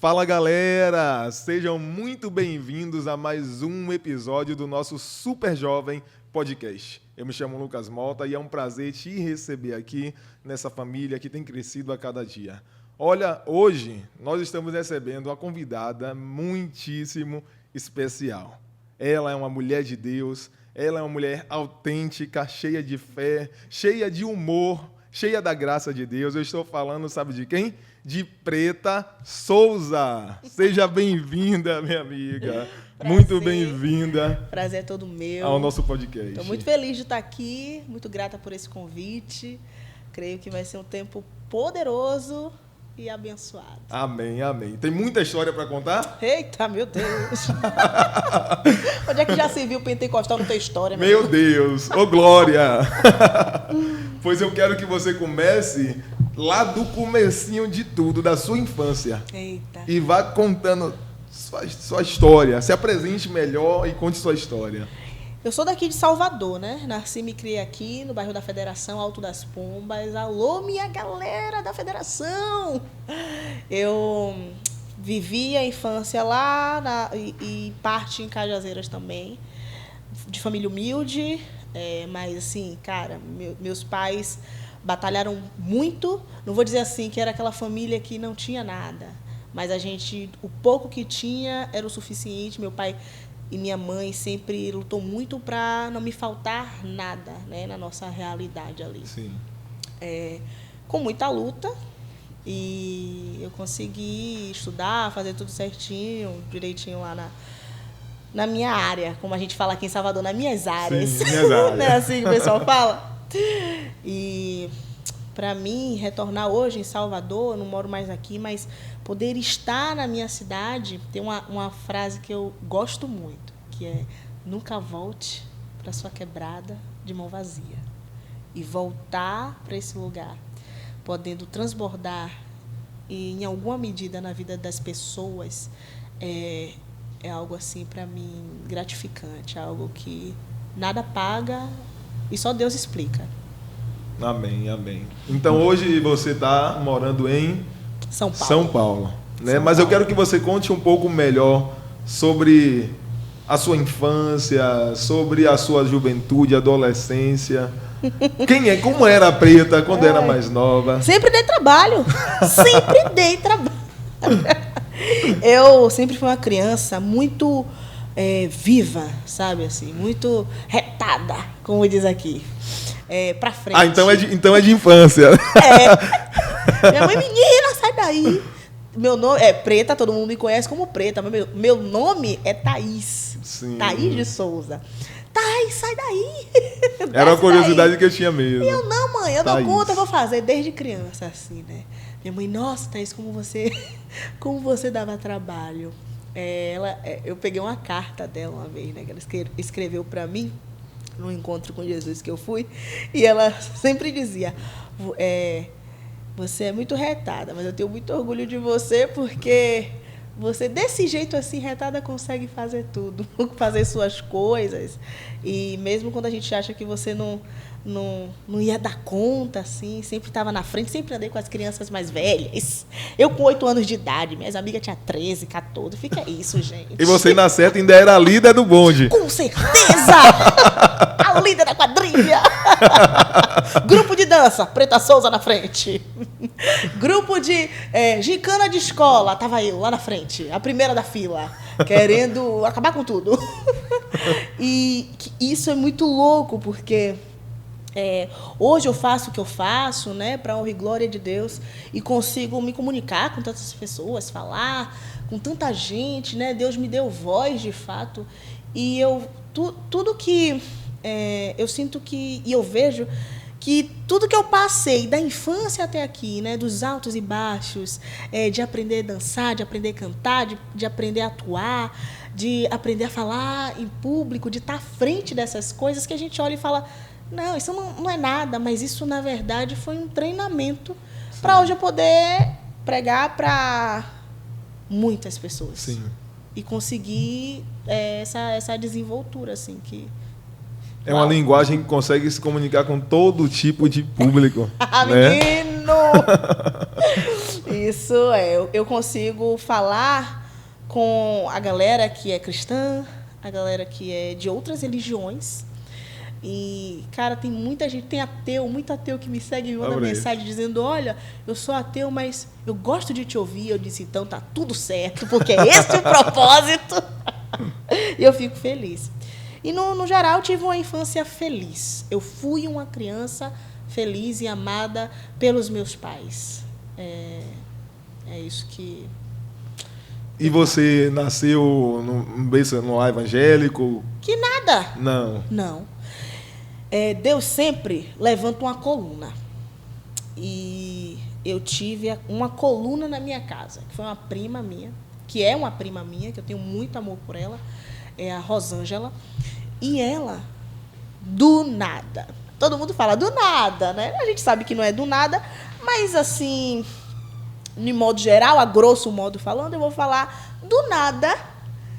Fala galera, sejam muito bem-vindos a mais um episódio do nosso Super Jovem Podcast. Eu me chamo Lucas Mota e é um prazer te receber aqui nessa família que tem crescido a cada dia. Olha, hoje nós estamos recebendo uma convidada muitíssimo especial. Ela é uma mulher de Deus, ela é uma mulher autêntica, cheia de fé, cheia de humor, cheia da graça de Deus. Eu estou falando, sabe de quem? De Preta Souza. Seja bem-vinda, minha amiga. Prazer. Muito bem-vinda. Prazer é todo meu. Ao nosso podcast. Estou muito feliz de estar aqui, muito grata por esse convite. Creio que vai ser um tempo poderoso e abençoado. Amém, amém. Tem muita história para contar? Eita, meu Deus. Onde é que já se viu pentecostal não ter história? Meu Deus, ô glória. Pois eu quero que você comece lá do comecinho de tudo, da sua infância. Eita. E vá contando sua história. Se apresente melhor e conte sua história. Eu sou daqui de Salvador, né? Nasci e me criei aqui no bairro da Federação, Alto das Pombas. Alô, minha galera da Federação! Eu vivi a infância lá e parte em Cajazeiras também, de família humilde, mas assim, cara, meus pais batalharam muito. Não vou dizer assim que era aquela família que não tinha nada, mas o pouco que tinha era o suficiente. Meu pai e minha mãe sempre lutou muito para não me faltar nada, né, na nossa realidade ali. Sim. Com muita luta, e eu consegui estudar, fazer tudo certinho, direitinho lá na minha área, como a gente fala aqui em Salvador, nas minhas áreas. Sim, minhas áreas. Não é assim que o pessoal fala? E para mim, retornar hoje em Salvador, eu não moro mais aqui, mas poder estar na minha cidade, tem uma frase que eu gosto muito, que é: nunca volte para sua quebrada de mão vazia. E voltar para esse lugar, podendo transbordar e, em alguma medida, na vida das pessoas, é algo assim, para mim, gratificante, algo que nada paga e só Deus explica. Amém, amém. Então hoje você está morando em São Paulo, né? Mas eu quero que você conte um pouco melhor sobre a sua infância, sobre a sua juventude, adolescência. Como era a Preta quando era mais nova? Sempre dei trabalho. Sempre dei trabalho. Eu sempre fui uma criança muito viva, sabe assim, muito retada, como diz aqui. Pra frente. Ah, então é de infância. Minha mãe, menina, sai daí. Meu nome é Preta, todo mundo me conhece como Preta, mas meu nome é Thaís. Sim. Thaís de Souza. Thaís, sai daí. Era uma curiosidade que eu tinha mesmo. E eu, não, mãe, eu dou Thaís. conta, eu vou fazer desde criança, assim, né? Minha mãe, nossa, Thaís, como você dava trabalho. Eu peguei uma carta dela uma vez, né? Que ela escreveu para mim, no encontro com Jesus que eu fui, e ela sempre dizia: você é muito retada, mas eu tenho muito orgulho de você, porque você, desse jeito assim, retada, consegue fazer tudo, fazer suas coisas, e mesmo quando a gente acha que você não ia dar conta, assim, sempre estava na frente, sempre andei com as crianças mais velhas. Eu com 8 anos de idade, minhas amigas tinham 13, 14, fica isso, gente. E você, na certa, ainda era a líder do bonde. Com certeza! A líder da quadrilha! Grupo de dança, Preta Souza na frente. Grupo de gincana de escola, tava eu lá na frente, a primeira da fila, querendo acabar com tudo. E isso é muito louco, porque hoje eu faço o que eu faço, né, para honra e glória de Deus, e consigo me comunicar com tantas pessoas, falar com tanta gente, né? Deus me deu voz, de fato, e tudo que eu sinto e eu vejo que tudo que eu passei da infância até aqui, né, dos altos e baixos, de aprender a dançar, de aprender a cantar, de aprender a atuar, de aprender a falar em público, de estar à frente dessas coisas, que a gente olha e fala: não, isso não é nada, mas isso, na verdade, foi um treinamento para hoje eu poder pregar para muitas pessoas. Sim. E conseguir essa desenvoltura, assim, que... É uma linguagem que consegue se comunicar com todo tipo de público. Ah, né? menino! Isso, eu consigo falar com a galera que é cristã, a galera que é de outras religiões. E, cara, tem muita gente, muito ateu que me segue e me manda mensagem dizendo: olha, eu sou ateu, mas eu gosto de te ouvir. Eu disse: então tá tudo certo, porque é esse o propósito. E eu fico feliz. E, no geral, eu tive uma infância feliz. Eu fui uma criança feliz e amada pelos meus pais. É isso que... E você nasceu no lar evangélico? Que nada. Não. Deus sempre levanta uma coluna. E eu tive uma coluna na minha casa, que foi uma prima minha, que é uma prima minha, que eu tenho muito amor por ela, é a Rosângela. E ela, do nada, todo mundo fala do nada, né? A gente sabe que não é do nada, mas assim, de modo geral, a grosso modo falando, eu vou falar do nada.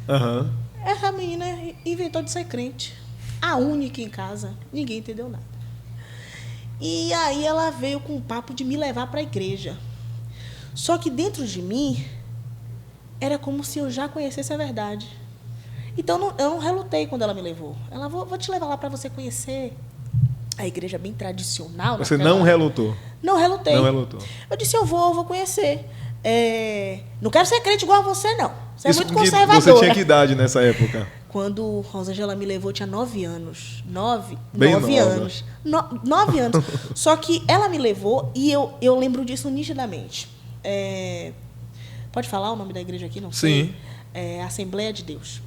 Uhum. Essa menina inventou de ser crente. A única em casa, ninguém entendeu nada. E aí ela veio com o papo de me levar para a igreja. Só que dentro de mim, era como se eu já conhecesse a verdade. Então eu não relutei quando ela me levou. Ela, vou te levar lá para você conhecer a igreja bem tradicional. Você não relutou? Não relutei. Não relutou. Eu disse: eu vou conhecer. Não quero ser crente igual a você, não. Você é muito conservadora. Você tinha que idade nessa época? Quando Rosângela me levou, eu tinha 9 anos. 9 nova. anos. 9 anos. Só que ela me levou e eu lembro disso nitidamente. Pode falar o nome da igreja aqui? Não sei. Sim. Assembleia de Deus.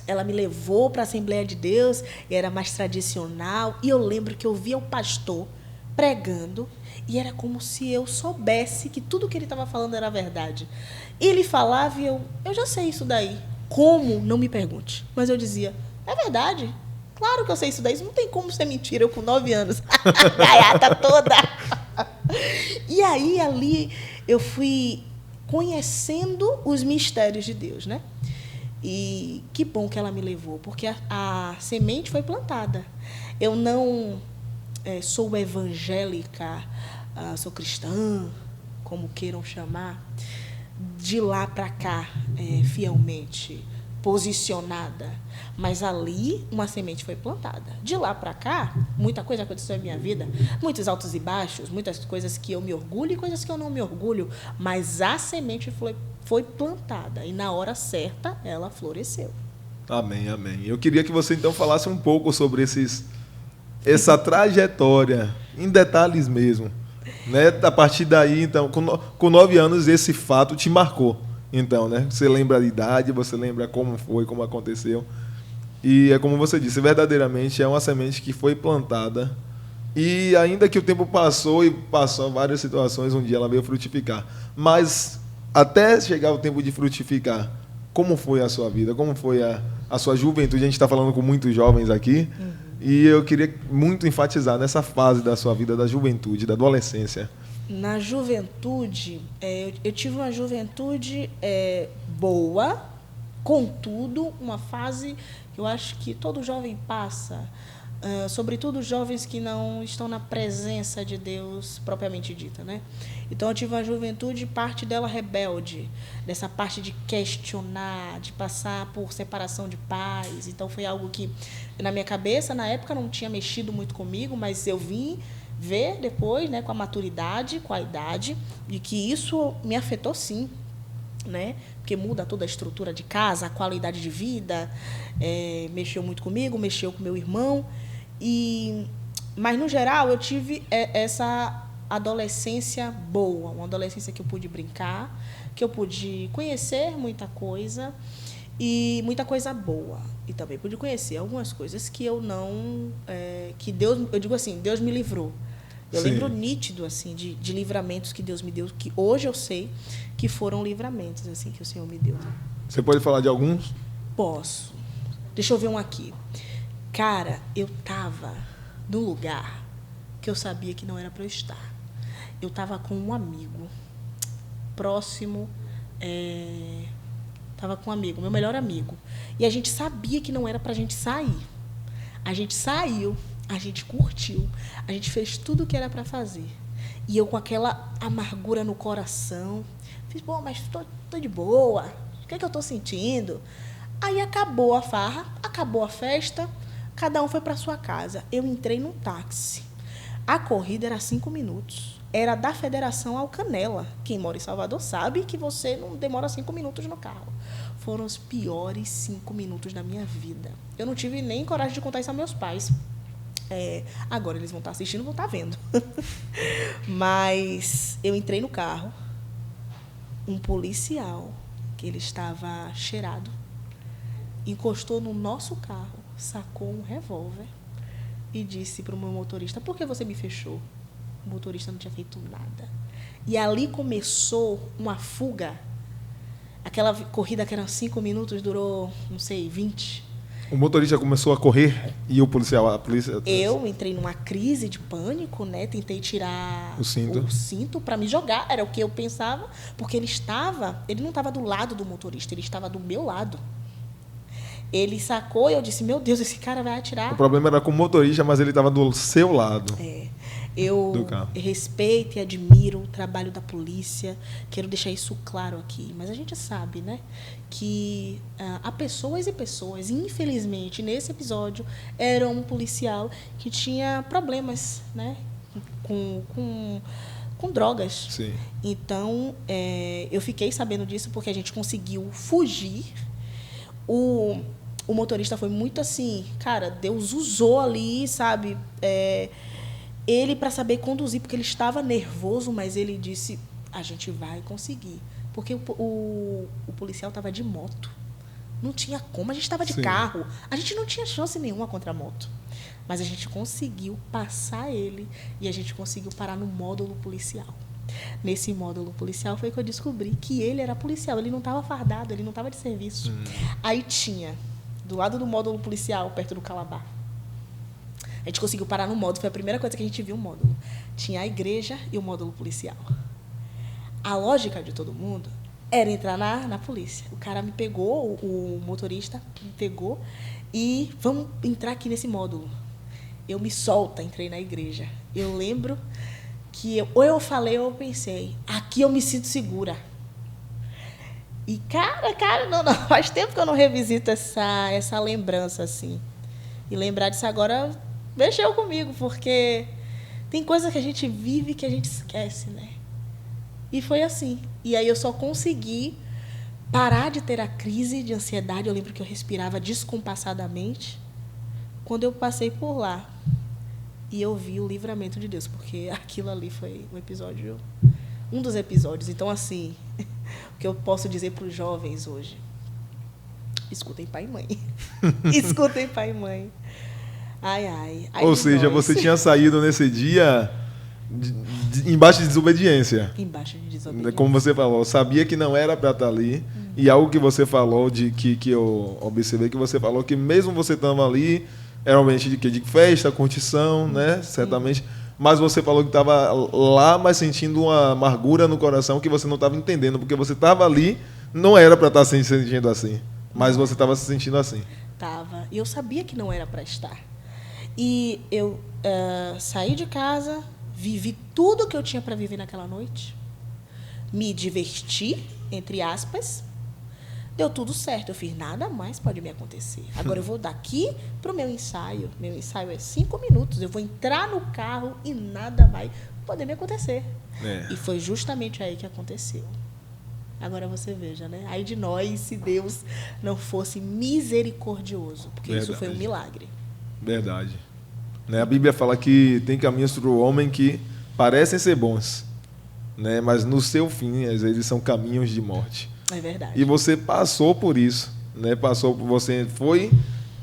Ela me levou para a Assembleia de Deus, era mais tradicional. E eu lembro que eu via o pastor pregando e era como se eu soubesse que tudo que ele estava falando era verdade. Ele falava e eu já sei isso daí. Como? Não me pergunte. Mas eu dizia: é verdade. Claro que eu sei isso daí. Isso não tem como ser mentira. Eu com 9 anos. Gaiata toda. E aí, ali, eu fui conhecendo os mistérios de Deus, né? E que bom que ela me levou, porque a semente foi plantada. Eu não sou evangélica, sou cristã, como queiram chamar, de lá para cá, fielmente posicionada. Mas ali uma semente foi plantada. De lá para cá, muita coisa aconteceu na minha vida, muitos altos e baixos, muitas coisas que eu me orgulho e coisas que eu não me orgulho, mas a semente foi plantada e na hora certa ela floresceu. Amém, amém. Eu queria que você então falasse um pouco sobre essa trajetória, em detalhes mesmo, né? A partir daí, então, com 9 anos, esse fato te marcou. Então, né? Você lembra a idade, você lembra como foi, como aconteceu. E é como você disse, verdadeiramente é uma semente que foi plantada. E ainda que o tempo passou e passou várias situações, um dia ela veio frutificar. Mas até chegar o tempo de frutificar, como foi a sua vida? Como foi a sua juventude? A gente está falando com muitos jovens aqui. Uhum. E eu queria muito enfatizar nessa fase da sua vida, da juventude, da adolescência. Na juventude, eu tive uma juventude boa, contudo, uma fase que eu acho que todo jovem passa, sobretudo os jovens que não estão na presença de Deus propriamente dita, né? Então, eu tive uma juventude, parte dela rebelde, dessa parte de questionar, de passar por separação de pais. Então, foi algo que, na minha cabeça, na época, não tinha mexido muito comigo, mas eu vim ver depois, né, com a maturidade, com a idade, de que isso me afetou sim, né? Porque muda toda a estrutura de casa, a qualidade de vida, mexeu muito comigo, mexeu com meu irmão. Mas, no geral, eu tive essa adolescência boa, uma adolescência que eu pude brincar, que eu pude conhecer muita coisa e muita coisa boa. E também pude conhecer algumas coisas que eu não... que Deus, eu digo assim, Deus me livrou. Eu Sim. lembro nítido assim, de livramentos que Deus me deu, que hoje eu sei que foram livramentos assim, que o Senhor me deu. Você pode falar de alguns? Posso. Deixa eu ver um aqui. Cara, eu estava num lugar que eu sabia que não era para eu estar. Eu estava com um amigo próximo, estava com um amigo, meu melhor amigo. E a gente sabia que não era para a gente sair. A gente saiu, a gente curtiu, a gente fez tudo o que era para fazer. E eu com aquela amargura no coração. Fiz, pô, mas tô de boa. O que é que eu tô sentindo? Aí acabou a farra, acabou a festa, cada um foi para sua casa. Eu entrei num táxi. A corrida era 5 minutos. Era da Federação ao Canela. Quem mora em Salvador sabe que você não demora 5 minutos no carro. Foram os piores 5 minutos da minha vida. Eu não tive nem coragem de contar isso aos meus pais. Agora eles vão estar assistindo, vão estar vendo. Mas eu entrei no carro. Um policial, que ele estava cheirado, encostou no nosso carro, sacou um revólver e disse para o meu motorista, por que você me fechou? O motorista não tinha feito nada. E ali começou uma fuga. Aquela corrida que eram 5 minutos, durou, não sei, 20. O motorista começou a correr e a polícia... Eu entrei numa crise de pânico, né? Tentei tirar o cinto para me jogar. Era o que eu pensava, porque ele não estava do lado do motorista, ele estava do meu lado. Ele sacou e eu disse, meu Deus, esse cara vai atirar. O problema era com o motorista, mas ele estava do seu lado. Eu respeito e admiro o trabalho da polícia, quero deixar isso claro aqui. Mas a gente sabe, né, que há pessoas e pessoas. Infelizmente, nesse episódio, era um policial que tinha problemas, né, com drogas. Sim. Então, eu fiquei sabendo disso porque a gente conseguiu fugir. O motorista foi muito assim, cara, Deus usou ali, sabe, ele para saber conduzir, porque ele estava nervoso, mas ele disse, a gente vai conseguir. Porque o policial estava de moto. Não tinha como, a gente estava de carro. A gente não tinha chance nenhuma contra a moto. Mas a gente conseguiu passar ele e a gente conseguiu parar no módulo policial. Nesse módulo policial foi que eu descobri que ele era policial. Ele não estava fardado, ele não estava de serviço. Aí tinha, do lado do módulo policial, perto do Calabar, a gente conseguiu parar no módulo, foi a primeira coisa que a gente viu, o módulo. Tinha a igreja e o módulo policial. A lógica de todo mundo era entrar na polícia. O cara me pegou, o motorista me pegou e vamos entrar aqui nesse módulo. Eu me solta, entrei na igreja. Eu lembro que ou eu falei ou eu pensei, aqui eu me sinto segura. E, cara, não, faz tempo que eu não revisito essa lembrança, assim. E lembrar disso agora mexeu comigo, porque tem coisa que a gente vive que a gente esquece, né? E foi assim. E aí eu só consegui parar de ter a crise de ansiedade. Eu lembro que eu respirava descompassadamente quando eu passei por lá. E eu vi o livramento de Deus, porque aquilo ali foi um dos episódios. Então, assim, o que eu posso dizer para os jovens hoje? Escutem pai e mãe. Escutem pai e mãe. Ai. Ou seja, você tinha saído nesse dia embaixo de desobediência. Embaixo de desobediência. Como você falou, sabia que não era para estar ali. E algo que você falou, que eu observei, que você falou que mesmo você estando ali, era um ambiente de festa, curtição, né? Certamente. Mas você falou que estava lá, mas sentindo uma amargura no coração que você não estava entendendo, porque você estava ali, não era para estar se sentindo assim. Mas você estava se sentindo assim. Estava. E eu sabia que não era para estar. E eu saí de casa, vivi tudo que eu tinha para viver naquela noite, me diverti, entre aspas, deu tudo certo. Eu fiz, nada mais pode me acontecer. Agora eu vou daqui para o meu ensaio. Meu ensaio é 5 minutos. Eu vou entrar no carro e nada vai poder me acontecer. E foi justamente aí que aconteceu. Agora você veja, né? Aí de nós, se Deus não fosse misericordioso, porque isso foi um milagre. Verdade. Né? A Bíblia fala que tem caminhos para o homem que parecem ser bons, né? Mas no seu fim, eles são caminhos de morte. É verdade. E você passou por isso, né? Você foi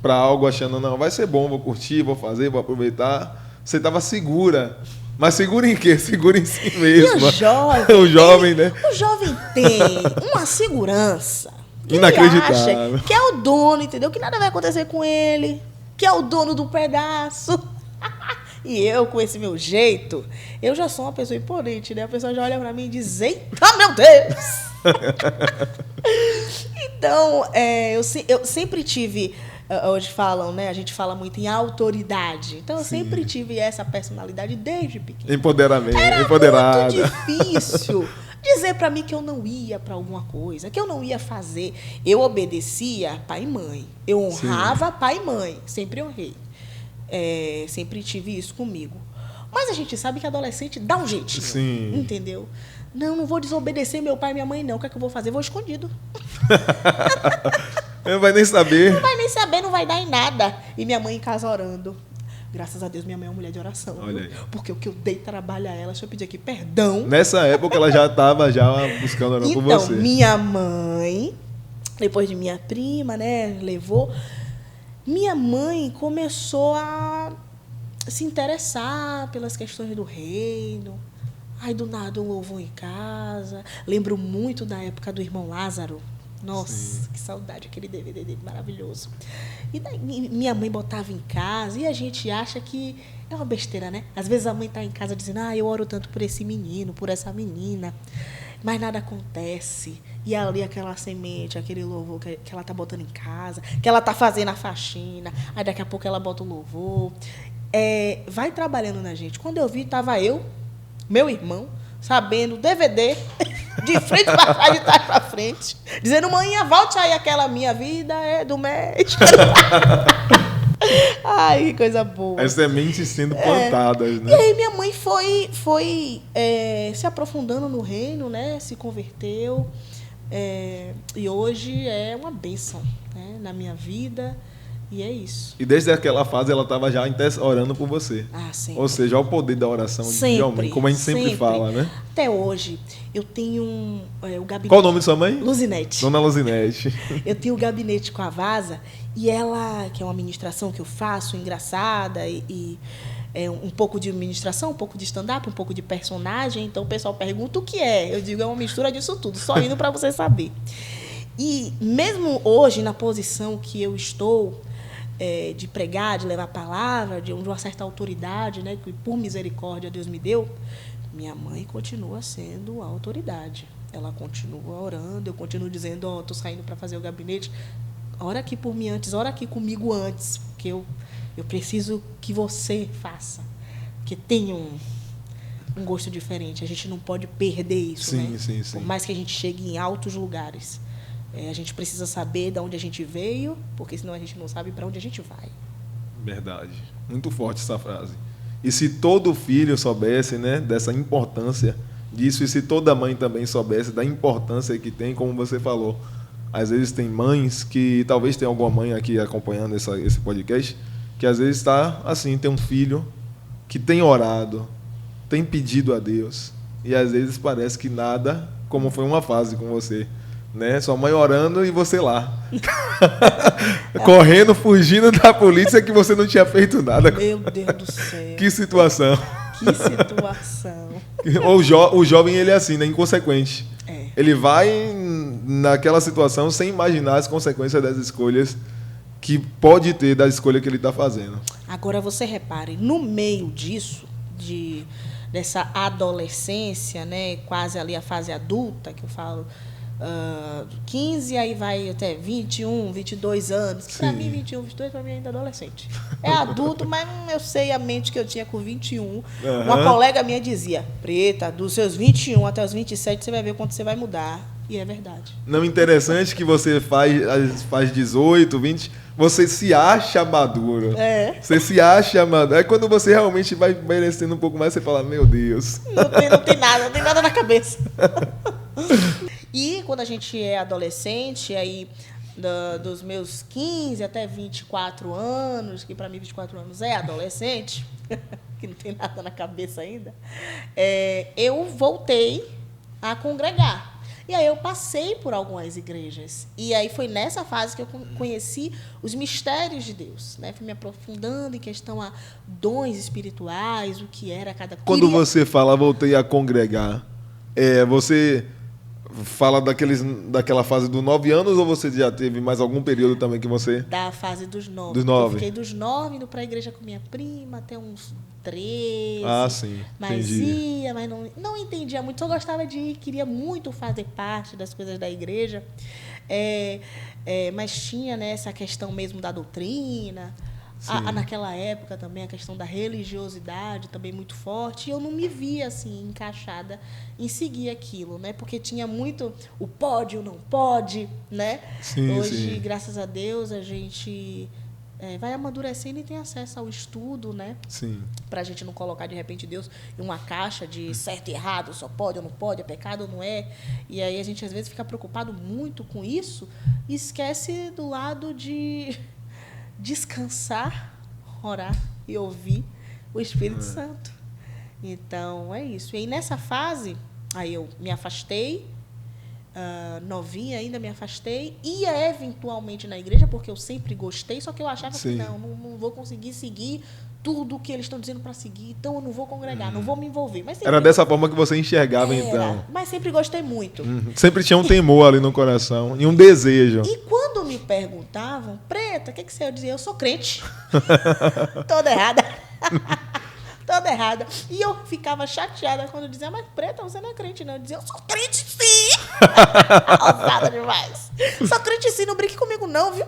para algo achando, não, vai ser bom, vou curtir, vou fazer, vou aproveitar. Você estava segura. Mas segura em quê? Segura em si mesmo. E o jovem, o jovem, né? O jovem tem uma segurança inacreditável. Ele acha que é o dono, entendeu? Que nada vai acontecer com ele, que é o dono do pedaço. E eu, com esse meu jeito, eu já sou uma pessoa imponente, né? A pessoa já olha pra mim e diz, eita, meu Deus! Então, eu sempre tive hoje falam, né? A gente fala muito em autoridade. Então, eu Sim. sempre tive essa personalidade desde pequena. Empoderamento, Era empoderada. muito difícil dizer para mim que eu não ia para alguma coisa, que eu não ia fazer. Eu obedecia pai e mãe. Eu honrava pai e mãe. Sempre honrei. Sempre tive isso comigo. Mas a gente sabe que adolescente dá um jeitinho. Sim. Entendeu? Não vou desobedecer meu pai e minha mãe, não. O que é que eu vou fazer? Vou escondido. Não vai nem saber. Não vai nem saber, não vai dar em nada. E minha mãe em casa orando. Graças a Deus, minha mãe é uma mulher de oração. Olha aí. Porque o que eu dei trabalho a ela, deixa eu pedir aqui perdão. Nessa época ela já estava buscando orar por você. Então, minha mãe, depois de minha prima, né, levou, minha mãe começou a se interessar pelas questões do reino. Aí, do nada, um louvor em casa. Lembro muito da época do irmão Lázaro. Nossa, Sim. que saudade, aquele DVD dele maravilhoso. E daí, minha mãe botava em casa e a gente acha que é uma besteira, né? Às vezes a mãe está em casa dizendo, eu oro tanto por esse menino, por essa menina, mas nada acontece. E ali aquela semente, aquele louvor que ela está botando em casa, que ela está fazendo a faxina, aí daqui a pouco ela bota o louvor. Vai trabalhando na gente. Quando eu vi, estava eu, meu irmão, sabendo DVD, de frente para trás, de trás para frente, dizendo, mãe, volte aí, aquela minha vida é do médico. Ai, que coisa boa. As sementes sendo plantadas, E né? aí minha mãe foi se aprofundando no reino, né? Se converteu. E hoje é uma bênção, né, na minha vida. E é isso. E desde aquela fase ela estava já orando por você. Sempre. Ou seja, olha o poder da oração de homem, como a gente sempre fala, né? Até hoje, eu tenho o gabinete... Qual o nome de sua mãe? Luzinete. Dona Luzinete. Eu tenho o gabinete com a Vasa, e ela, que é uma ministração que eu faço, engraçada, um pouco de ministração, um pouco de stand-up, um pouco de personagem. Então o pessoal pergunta o que é. Eu digo, é uma mistura disso tudo, só indo para você saber. E mesmo hoje, na posição que eu estou, de pregar, de levar a palavra, de uma certa autoridade, né, que por misericórdia Deus me deu, minha mãe continua sendo a autoridade. Ela continua orando, eu continuo dizendo, estou saindo para fazer o gabinete, ora aqui por mim antes, ora aqui comigo antes, porque eu preciso que você faça, porque tem um gosto diferente, a gente não pode perder isso, Sim, né? sim, sim. Por mais que a gente chegue em altos lugares. A gente precisa saber de onde a gente veio, porque senão a gente não sabe para onde a gente vai. Verdade. Muito forte essa frase. E se todo filho soubesse, né, dessa importância disso, e se toda mãe também soubesse da importância que tem, como você falou, às vezes tem mães que, talvez tenha alguma mãe aqui acompanhando esse podcast, que às vezes está assim, tem um filho que tem orado, tem pedido a Deus, e às vezes parece que nada, como foi uma fase com você, né? Sua mãe orando e você lá. Correndo, fugindo da polícia, que você não tinha feito nada. Meu Deus do céu. Que situação. Que situação. O jovem, ele é assim, né? Inconsequente. Ele vai naquela situação sem imaginar as consequências das escolhas que pode ter da escolha que ele está fazendo. Agora, você repare, no meio disso, dessa adolescência, né? Quase ali a fase adulta, que eu falo... 15, aí vai até 21, 22 anos. Que para mim, 21, 22, para mim ainda é adolescente. É adulto, mas eu sei a mente que eu tinha com 21. Uhum. Uma colega minha dizia, Preta, dos seus 21 até os 27, você vai ver quanto você vai mudar. E é verdade. Não, interessante que você faz 18, 20, você se acha maduro. Você se acha maduro. Aí quando você realmente vai merecendo um pouco mais, você fala, meu Deus. Não tem nada na cabeça. E quando a gente é adolescente, aí dos meus 15 até 24 anos, que para mim 24 anos é adolescente, que não tem nada na cabeça ainda, eu voltei a congregar. E aí eu passei por algumas igrejas. E aí foi nessa fase que eu conheci os mistérios de Deus, né? Fui me aprofundando em questão a dons espirituais, o que era cada coisa. Quando você fala, voltei a congregar, você... fala daquela fase dos 9 anos ou você já teve mais algum período também que você... Da fase dos 9. Dos 9. Eu fiquei dos 9 indo pra igreja com minha prima até uns 13. Ah, sim. Mas Entendi. ia, mas não entendia muito. Só gostava de ir, queria muito fazer parte das coisas da igreja. Mas tinha, né, essa questão mesmo da doutrina. Naquela época também a questão da religiosidade também muito forte. E eu não me via assim encaixada em seguir aquilo, né? Porque tinha muito o pode, o não pode, né? Sim, Hoje, sim. graças a Deus, a gente vai amadurecendo e tem acesso ao estudo, né? Sim. Pra gente não colocar, de repente, Deus em uma caixa de certo e errado, só pode ou não pode, é pecado ou não é. E aí a gente, às vezes, fica preocupado muito com isso e esquece do lado de descansar, orar e ouvir o Espírito Santo. Então, é isso. E aí, nessa fase, aí eu me afastei, novinha ainda me afastei, ia eventualmente na igreja, porque eu sempre gostei, só que eu achava que não vou conseguir seguir tudo o que eles estão dizendo para seguir, então eu não vou congregar, não vou me envolver. Mas Era dessa forma que você enxergava, então. Mas sempre gostei muito. Sempre tinha um temor ali no coração e um desejo. E quando me perguntavam, Preta, o que você ia dizer? Eu sou crente. Toda errada. Toda errada. E eu ficava chateada quando dizia, mas Preta, você não é crente, não. Eu dizia, eu sou crente sim. Ousada demais. Sou crente sim, não brinque comigo não, viu?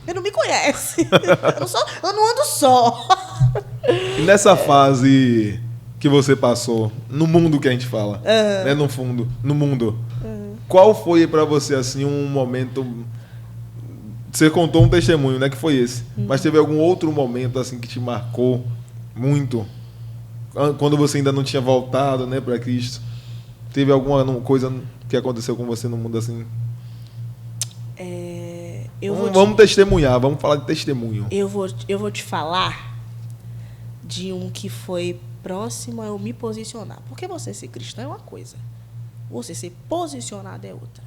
Ele não me conhece. Eu não ando só. E nessa fase que você passou, no mundo que a gente fala, né, no fundo, no mundo, qual foi pra você assim um momento? Você contou um testemunho, né, que foi esse, mas teve algum outro momento assim que te marcou muito? Quando você ainda não tinha voltado, né, para Cristo? Teve alguma coisa que aconteceu com você no mundo assim? Vamos testemunhar, vamos falar de testemunho. Eu vou te falar de um que foi próximo a eu me posicionar. Porque você ser cristão é uma coisa, você ser posicionado é outra.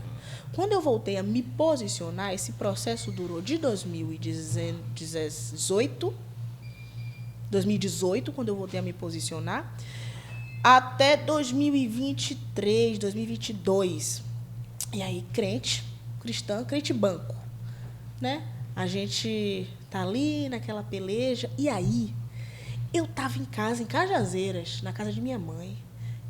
Quando eu voltei a me posicionar, esse processo durou de 2018, quando eu voltei a me posicionar, até 2023, 2022. E aí, crente, cristã, crente banco, né? A gente tá ali naquela peleja. E aí, eu tava em casa, em Cajazeiras, na casa de minha mãe,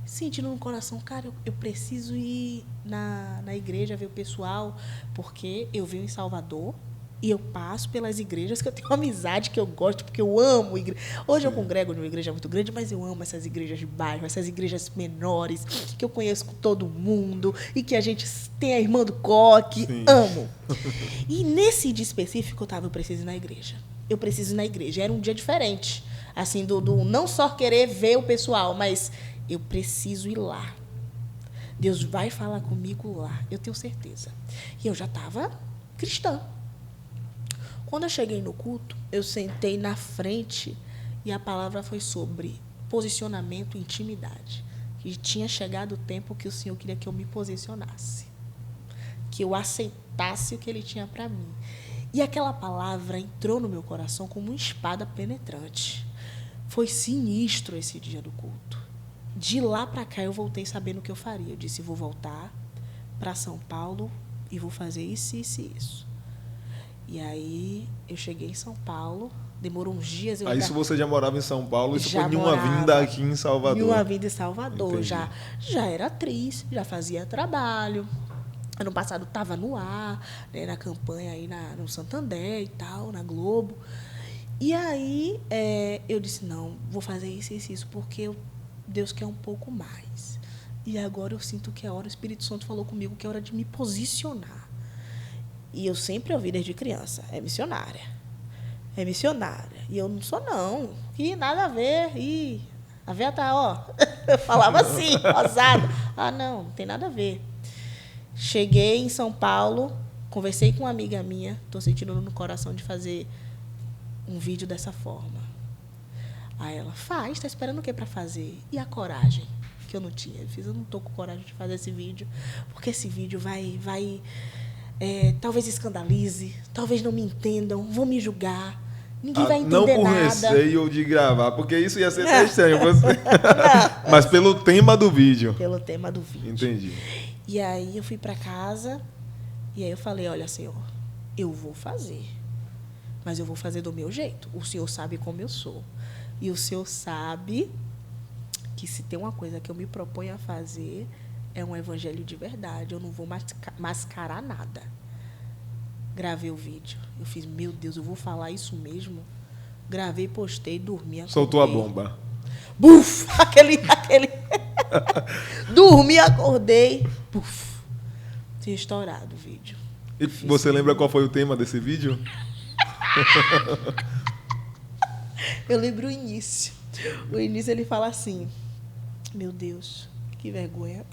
sentindo no coração, cara, eu preciso ir na igreja ver o pessoal, porque eu venho em Salvador e eu passo pelas igrejas que eu tenho uma amizade, que eu gosto, porque eu amo igreja. Hoje eu congrego numa igreja muito grande, mas eu amo essas igrejas de bairro, essas igrejas menores, que eu conheço com todo mundo, e que a gente tem a irmã do coque. Sim. Amo. E nesse dia específico, eu preciso ir na igreja. Eu preciso ir na igreja. Era um dia diferente, assim, do não só querer ver o pessoal, mas eu preciso ir lá. Deus vai falar comigo lá, eu tenho certeza. E eu já estava cristã. Quando eu cheguei no culto, eu sentei na frente e a palavra foi sobre posicionamento e intimidade. E tinha chegado o tempo que o Senhor queria que eu me posicionasse, que eu aceitasse o que Ele tinha para mim. E aquela palavra entrou no meu coração como uma espada penetrante. Foi sinistro esse dia do culto. De lá para cá, eu voltei sabendo o que eu faria. Eu disse, vou voltar para São Paulo e vou fazer isso, isso e isso. E aí, eu cheguei em São Paulo, demorou uns dias... Isso você já morava em São Paulo, isso foi em uma vinda aqui em Salvador? Em uma vinda em Salvador, já era atriz, já fazia trabalho. Ano passado estava no ar, né, na campanha aí no Santander e tal, na Globo. E aí, eu disse, não, vou fazer isso e isso, porque Deus quer um pouco mais. E agora eu sinto que é hora, o Espírito Santo falou comigo que é hora de me posicionar. E eu sempre ouvi desde criança, é missionária. E eu não sou, não. Que nada a ver. E a véia tá, ó. Eu falava assim, ousada. Não tem nada a ver. Cheguei em São Paulo, conversei com uma amiga minha, estou sentindo no coração de fazer um vídeo dessa forma. Aí ela, tá esperando o que para fazer? E a coragem? Que eu não tinha. Eu não estou com coragem de fazer esse vídeo, porque esse vídeo vai talvez escandalize, talvez não me entendam, vão me julgar, ninguém vai entender nada. Não por receio de gravar, porque isso ia ser estranho. Mas pelo tema do vídeo. Pelo tema do vídeo. Entendi. E aí eu fui para casa e aí eu falei, olha, Senhor, eu vou fazer, mas eu vou fazer do meu jeito. O Senhor sabe como eu sou. E o Senhor sabe que se tem uma coisa que eu me proponho a fazer, é um evangelho de verdade. Eu não vou mascarar nada. Gravei o vídeo. Eu fiz, meu Deus, eu vou falar isso mesmo? Gravei, postei, dormi, acordei. Soltou a bomba. Buf! Aquele... Dormi, acordei. Buf! Tinha estourado o vídeo. E você lembra qual foi o tema desse vídeo? Eu lembro o início. O início ele fala assim, meu Deus, que vergonha.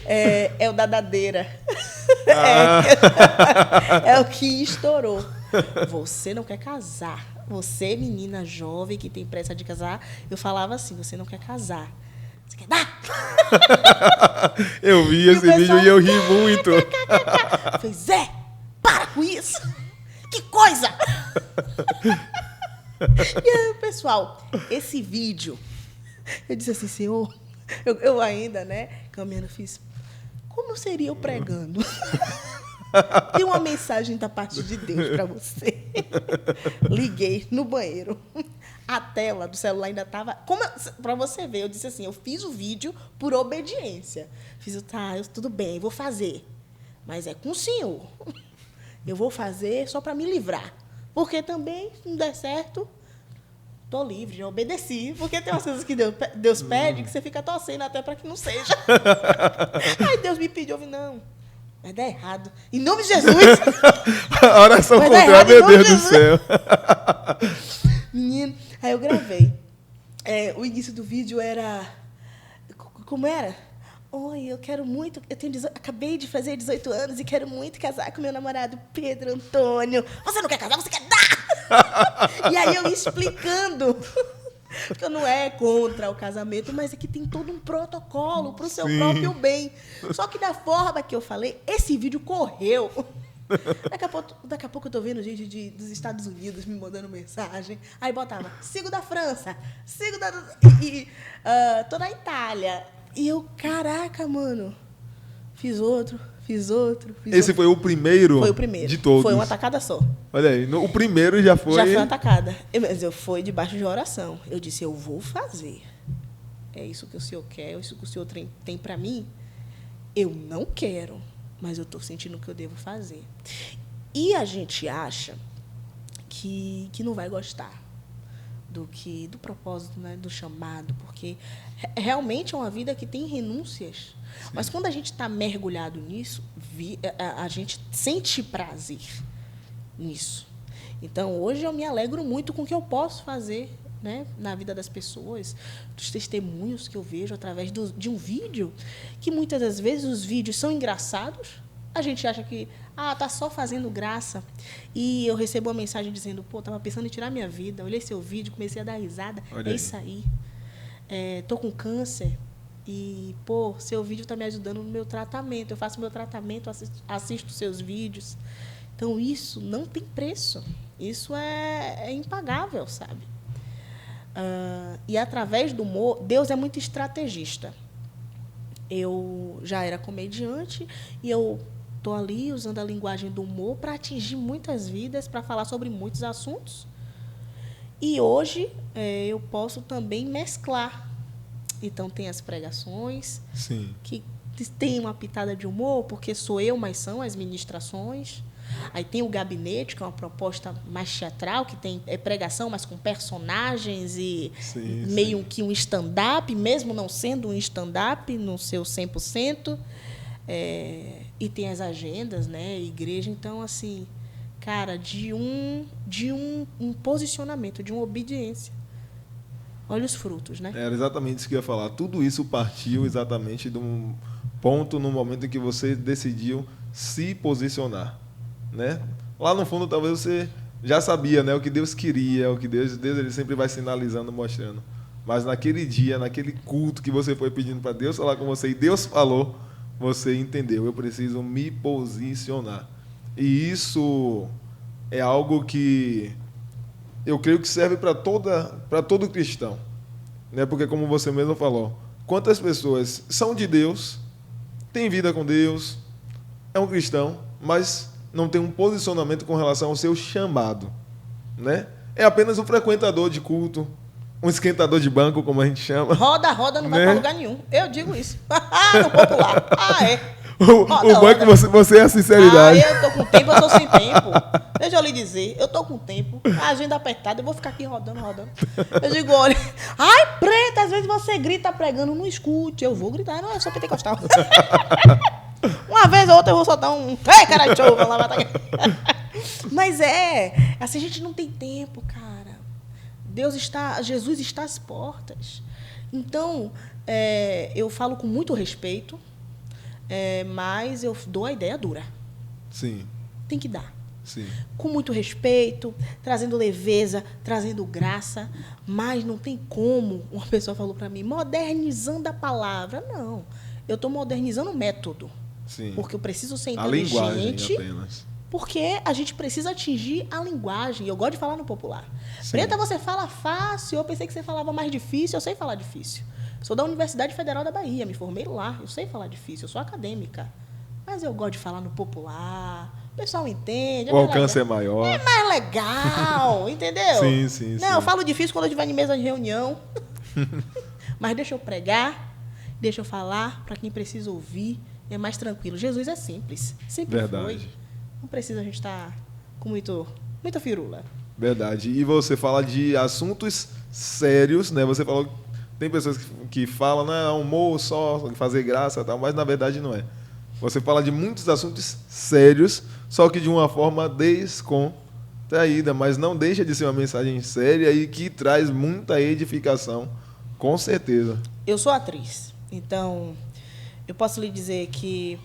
É o da dadeira. É o que estourou. Você não quer casar. Você, menina jovem que tem pressa de casar, eu falava assim, você não quer casar. Você quer dar? Eu vi esse vídeo e eu ri muito. Eu falei, Zé, para com isso. Que coisa! E aí, pessoal, esse vídeo, eu disse assim, Senhor, eu ainda, né, caminhando, fiz, como seria eu pregando? Tem uma mensagem da parte de Deus para você. Liguei no banheiro. A tela do celular ainda estava... Para você ver, eu disse assim, eu fiz o vídeo por obediência. Fiz, tudo bem, vou fazer. Mas é com o Senhor. Eu vou fazer só para me livrar. Porque também, se não der certo, tô livre, já obedeci. Porque tem umas coisas que Deus pede que você fica torcendo até para que não seja. Aí Deus me pediu, eu falei, não, vai dar errado. Em nome de Jesus. A oração contrária, meu Deus do céu. Menino, aí eu gravei. O início do vídeo era... Como era? Oi, eu quero muito... acabei de fazer 18 anos e quero muito casar com meu namorado Pedro Antônio. Você não quer casar, você quer dar! E aí eu explicando... Porque eu não é contra o casamento, mas é que tem todo um protocolo para o seu próprio bem. Só que da forma que eu falei, esse vídeo correu. Daqui a pouco eu tô vendo gente dos Estados Unidos me mandando mensagem. Aí botava, sigo da França, sigo da... tô na Itália. E eu, caraca, mano, fiz outro. Esse foi o primeiro? Foi o primeiro. De todos? Foi uma tacada só. Olha aí, o primeiro já foi... Já foi uma tacada. Mas eu fui debaixo de oração. Eu disse, eu vou fazer. É isso que o Senhor quer, é isso que o Senhor tem para mim. Eu não quero, mas eu estou sentindo que eu devo fazer. E a gente acha que não vai gostar do propósito, né, do chamado, porque realmente é uma vida que tem renúncias. Sim. Mas quando a gente está mergulhado nisso, a gente sente prazer nisso. Então, hoje eu me alegro muito com o que eu posso fazer, né, na vida das pessoas, dos testemunhos que eu vejo através de um vídeo, que muitas das vezes os vídeos são engraçados. A gente acha que, tá só fazendo graça. E eu recebo uma mensagem dizendo, estava pensando em tirar minha vida, olhei seu vídeo, comecei a dar risada. Olha, é isso aí. Tô com câncer e, seu vídeo está me ajudando no meu tratamento. Eu faço meu tratamento, assisto seus vídeos. Então, isso não tem preço. Isso é impagável, sabe? E, através do humor, Deus é muito estrategista. Eu já era comediante e eu estou ali usando a linguagem do humor para atingir muitas vidas, para falar sobre muitos assuntos. E hoje eu posso também mesclar. Então, tem as pregações, sim, que tem uma pitada de humor, porque sou eu, mas são as ministrações. Aí tem o gabinete, que é uma proposta mais teatral, que tem pregação, mas com personagens e sim, meio que um stand-up, mesmo não sendo um stand-up no seu 100%. E tem as agendas, né, igreja. Então, assim, cara, de um posicionamento, de uma obediência. Olha os frutos, né? Era exatamente isso que eu ia falar. Tudo isso partiu exatamente de um ponto, no momento em que você decidiu se posicionar, né? Lá no fundo, talvez você já sabia, né, o que Deus queria, o que Deus ele sempre vai sinalizando, mostrando. Mas naquele dia, naquele culto que você foi pedindo para Deus falar com você, e Deus falou, você entendeu, eu preciso me posicionar. E isso é algo que eu creio que serve para todo cristão, né? Porque, como você mesmo falou, quantas pessoas são de Deus, têm vida com Deus, é um cristão, mas não tem um posicionamento com relação ao seu chamado, né? É apenas um frequentador de culto, um esquentador de banco, como a gente chama. Roda, não vai Né? pra lugar nenhum. Eu digo isso. No popular. É. O banco, você é a sinceridade. Eu tô com tempo, eu tô sem tempo. Deixa eu lhe dizer, eu tô com tempo, a agenda apertada, eu vou ficar aqui rodando. Eu digo, olha, ai, Preta, às vezes você grita pregando, não escute. Eu vou gritar, não, eu sou pentecostal. Uma vez ou outra eu vou soltar um, ei, cara, show, vamos lá, batalha. Mas assim, a gente não tem tempo, cara. Jesus está às portas. Então, eu falo com muito respeito, mas eu dou a ideia dura. Sim. Tem que dar. Sim. Com muito respeito, trazendo leveza, trazendo graça, mas não tem como. Uma pessoa falou para mim, modernizando a palavra. Não, eu estou modernizando o método. Sim. Porque eu preciso ser A linguagem inteligente. apenas. Porque a gente precisa atingir a linguagem. Eu gosto de falar no popular. Sim. Preta, você fala fácil. Eu pensei que você falava mais difícil. Eu sei falar difícil. Sou da Universidade Federal da Bahia. Me formei lá. Eu sei falar difícil. Eu sou acadêmica. Mas eu gosto de falar no popular. O pessoal entende. O alcance é maior. É mais legal. Entendeu? Sim. Não, eu falo difícil quando eu estiver em mesa de reunião. Mas deixa eu pregar. Deixa eu falar para quem precisa ouvir. É mais tranquilo. Jesus é simples. Sempre Verdade. foi. Não precisa a gente estar com muita firula. Verdade. E você fala de assuntos sérios, né? Você falou que tem pessoas que falam, não, humor só, fazer graça e tal, mas na verdade não é. Você fala de muitos assuntos sérios, só que de uma forma descontraída, mas não deixa de ser uma mensagem séria e que traz muita edificação, com certeza. Eu sou atriz, então eu posso lhe dizer que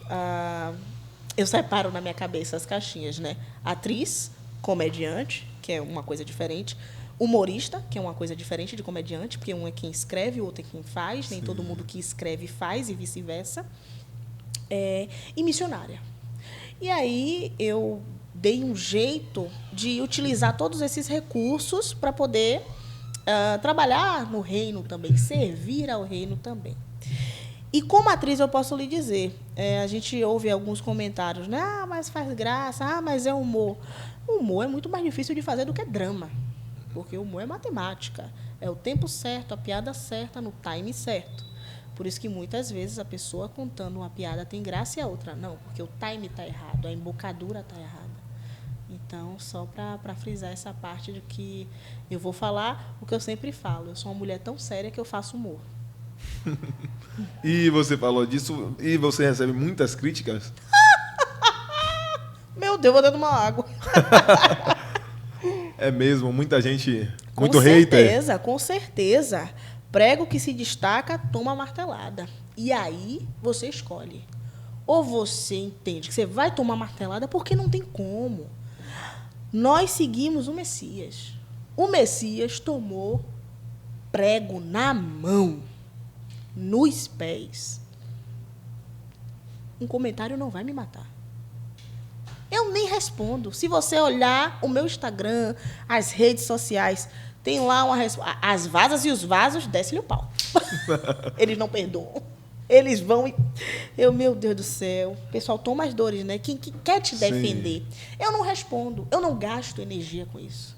eu separo na minha cabeça as caixinhas, né? Atriz, comediante, que é uma coisa diferente. Humorista, que é uma coisa diferente de comediante, porque um é quem escreve, o outro é quem faz. Nem todo mundo que escreve faz e vice-versa. E missionária. E aí eu dei um jeito de utilizar todos esses recursos para poder trabalhar no reino também, servir ao reino também. E como atriz eu posso lhe dizer, a gente ouve alguns comentários, né? Ah, mas faz graça, mas é humor. O humor é muito mais difícil de fazer do que drama, porque o humor é matemática, é o tempo certo, a piada certa, no time certo. Por isso que muitas vezes a pessoa contando uma piada tem graça e a outra não, porque o time está errado, a embocadura está errada. Então, só para frisar essa parte de que eu vou falar o que eu sempre falo, eu sou uma mulher tão séria que eu faço humor. E você falou disso, e você recebe muitas críticas? Meu Deus, vou dando uma água. É mesmo, muita gente, muito hater. Com certeza. Prego que se destaca, toma martelada. E aí, você escolhe. Ou você entende que você vai tomar martelada porque não tem como. Nós seguimos o Messias. O Messias tomou prego na mão, nos pés. Um comentário não vai me matar. Eu nem respondo. Se você olhar o meu Instagram, as redes sociais, tem lá uma resposta. As vasas e os vasos, desce-lhe o pau. Eles não perdoam. Eles vão e... meu Deus do céu. O pessoal toma as dores, né? Quem quer te defender. Sim. Eu não respondo. Eu não gasto energia com isso.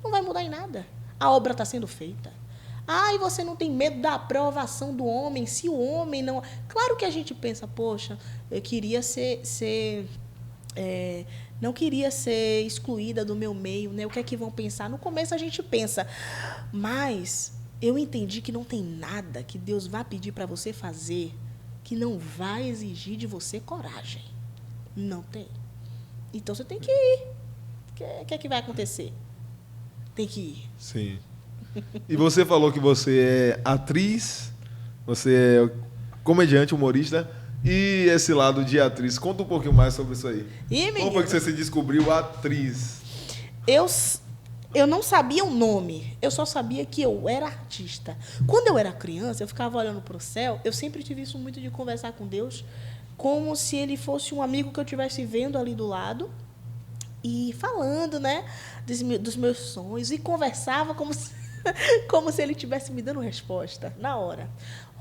Não vai mudar em nada. A obra está sendo feita. E você não tem medo da aprovação do homem? Se o homem não... Claro que a gente pensa, poxa, eu queria não queria ser excluída do meu meio, né? O que é que vão pensar? No começo a gente pensa, mas eu entendi que não tem nada que Deus vá pedir para você fazer que não vai exigir de você coragem. Não tem. Então você tem que ir. O que é que vai acontecer? Tem que ir. Sim. E você falou que você é atriz, você é comediante, humorista, e esse lado de atriz. Conta um pouquinho mais sobre isso aí. Como foi que você se descobriu atriz? Eu não sabia o nome, eu só sabia que eu era artista. Quando eu era criança, eu ficava olhando para o céu, eu sempre tive isso muito de conversar com Deus, como se ele fosse um amigo que eu estivesse vendo ali do lado, e falando, né, dos meus sonhos, e conversava como se... Como se ele estivesse me dando resposta na hora.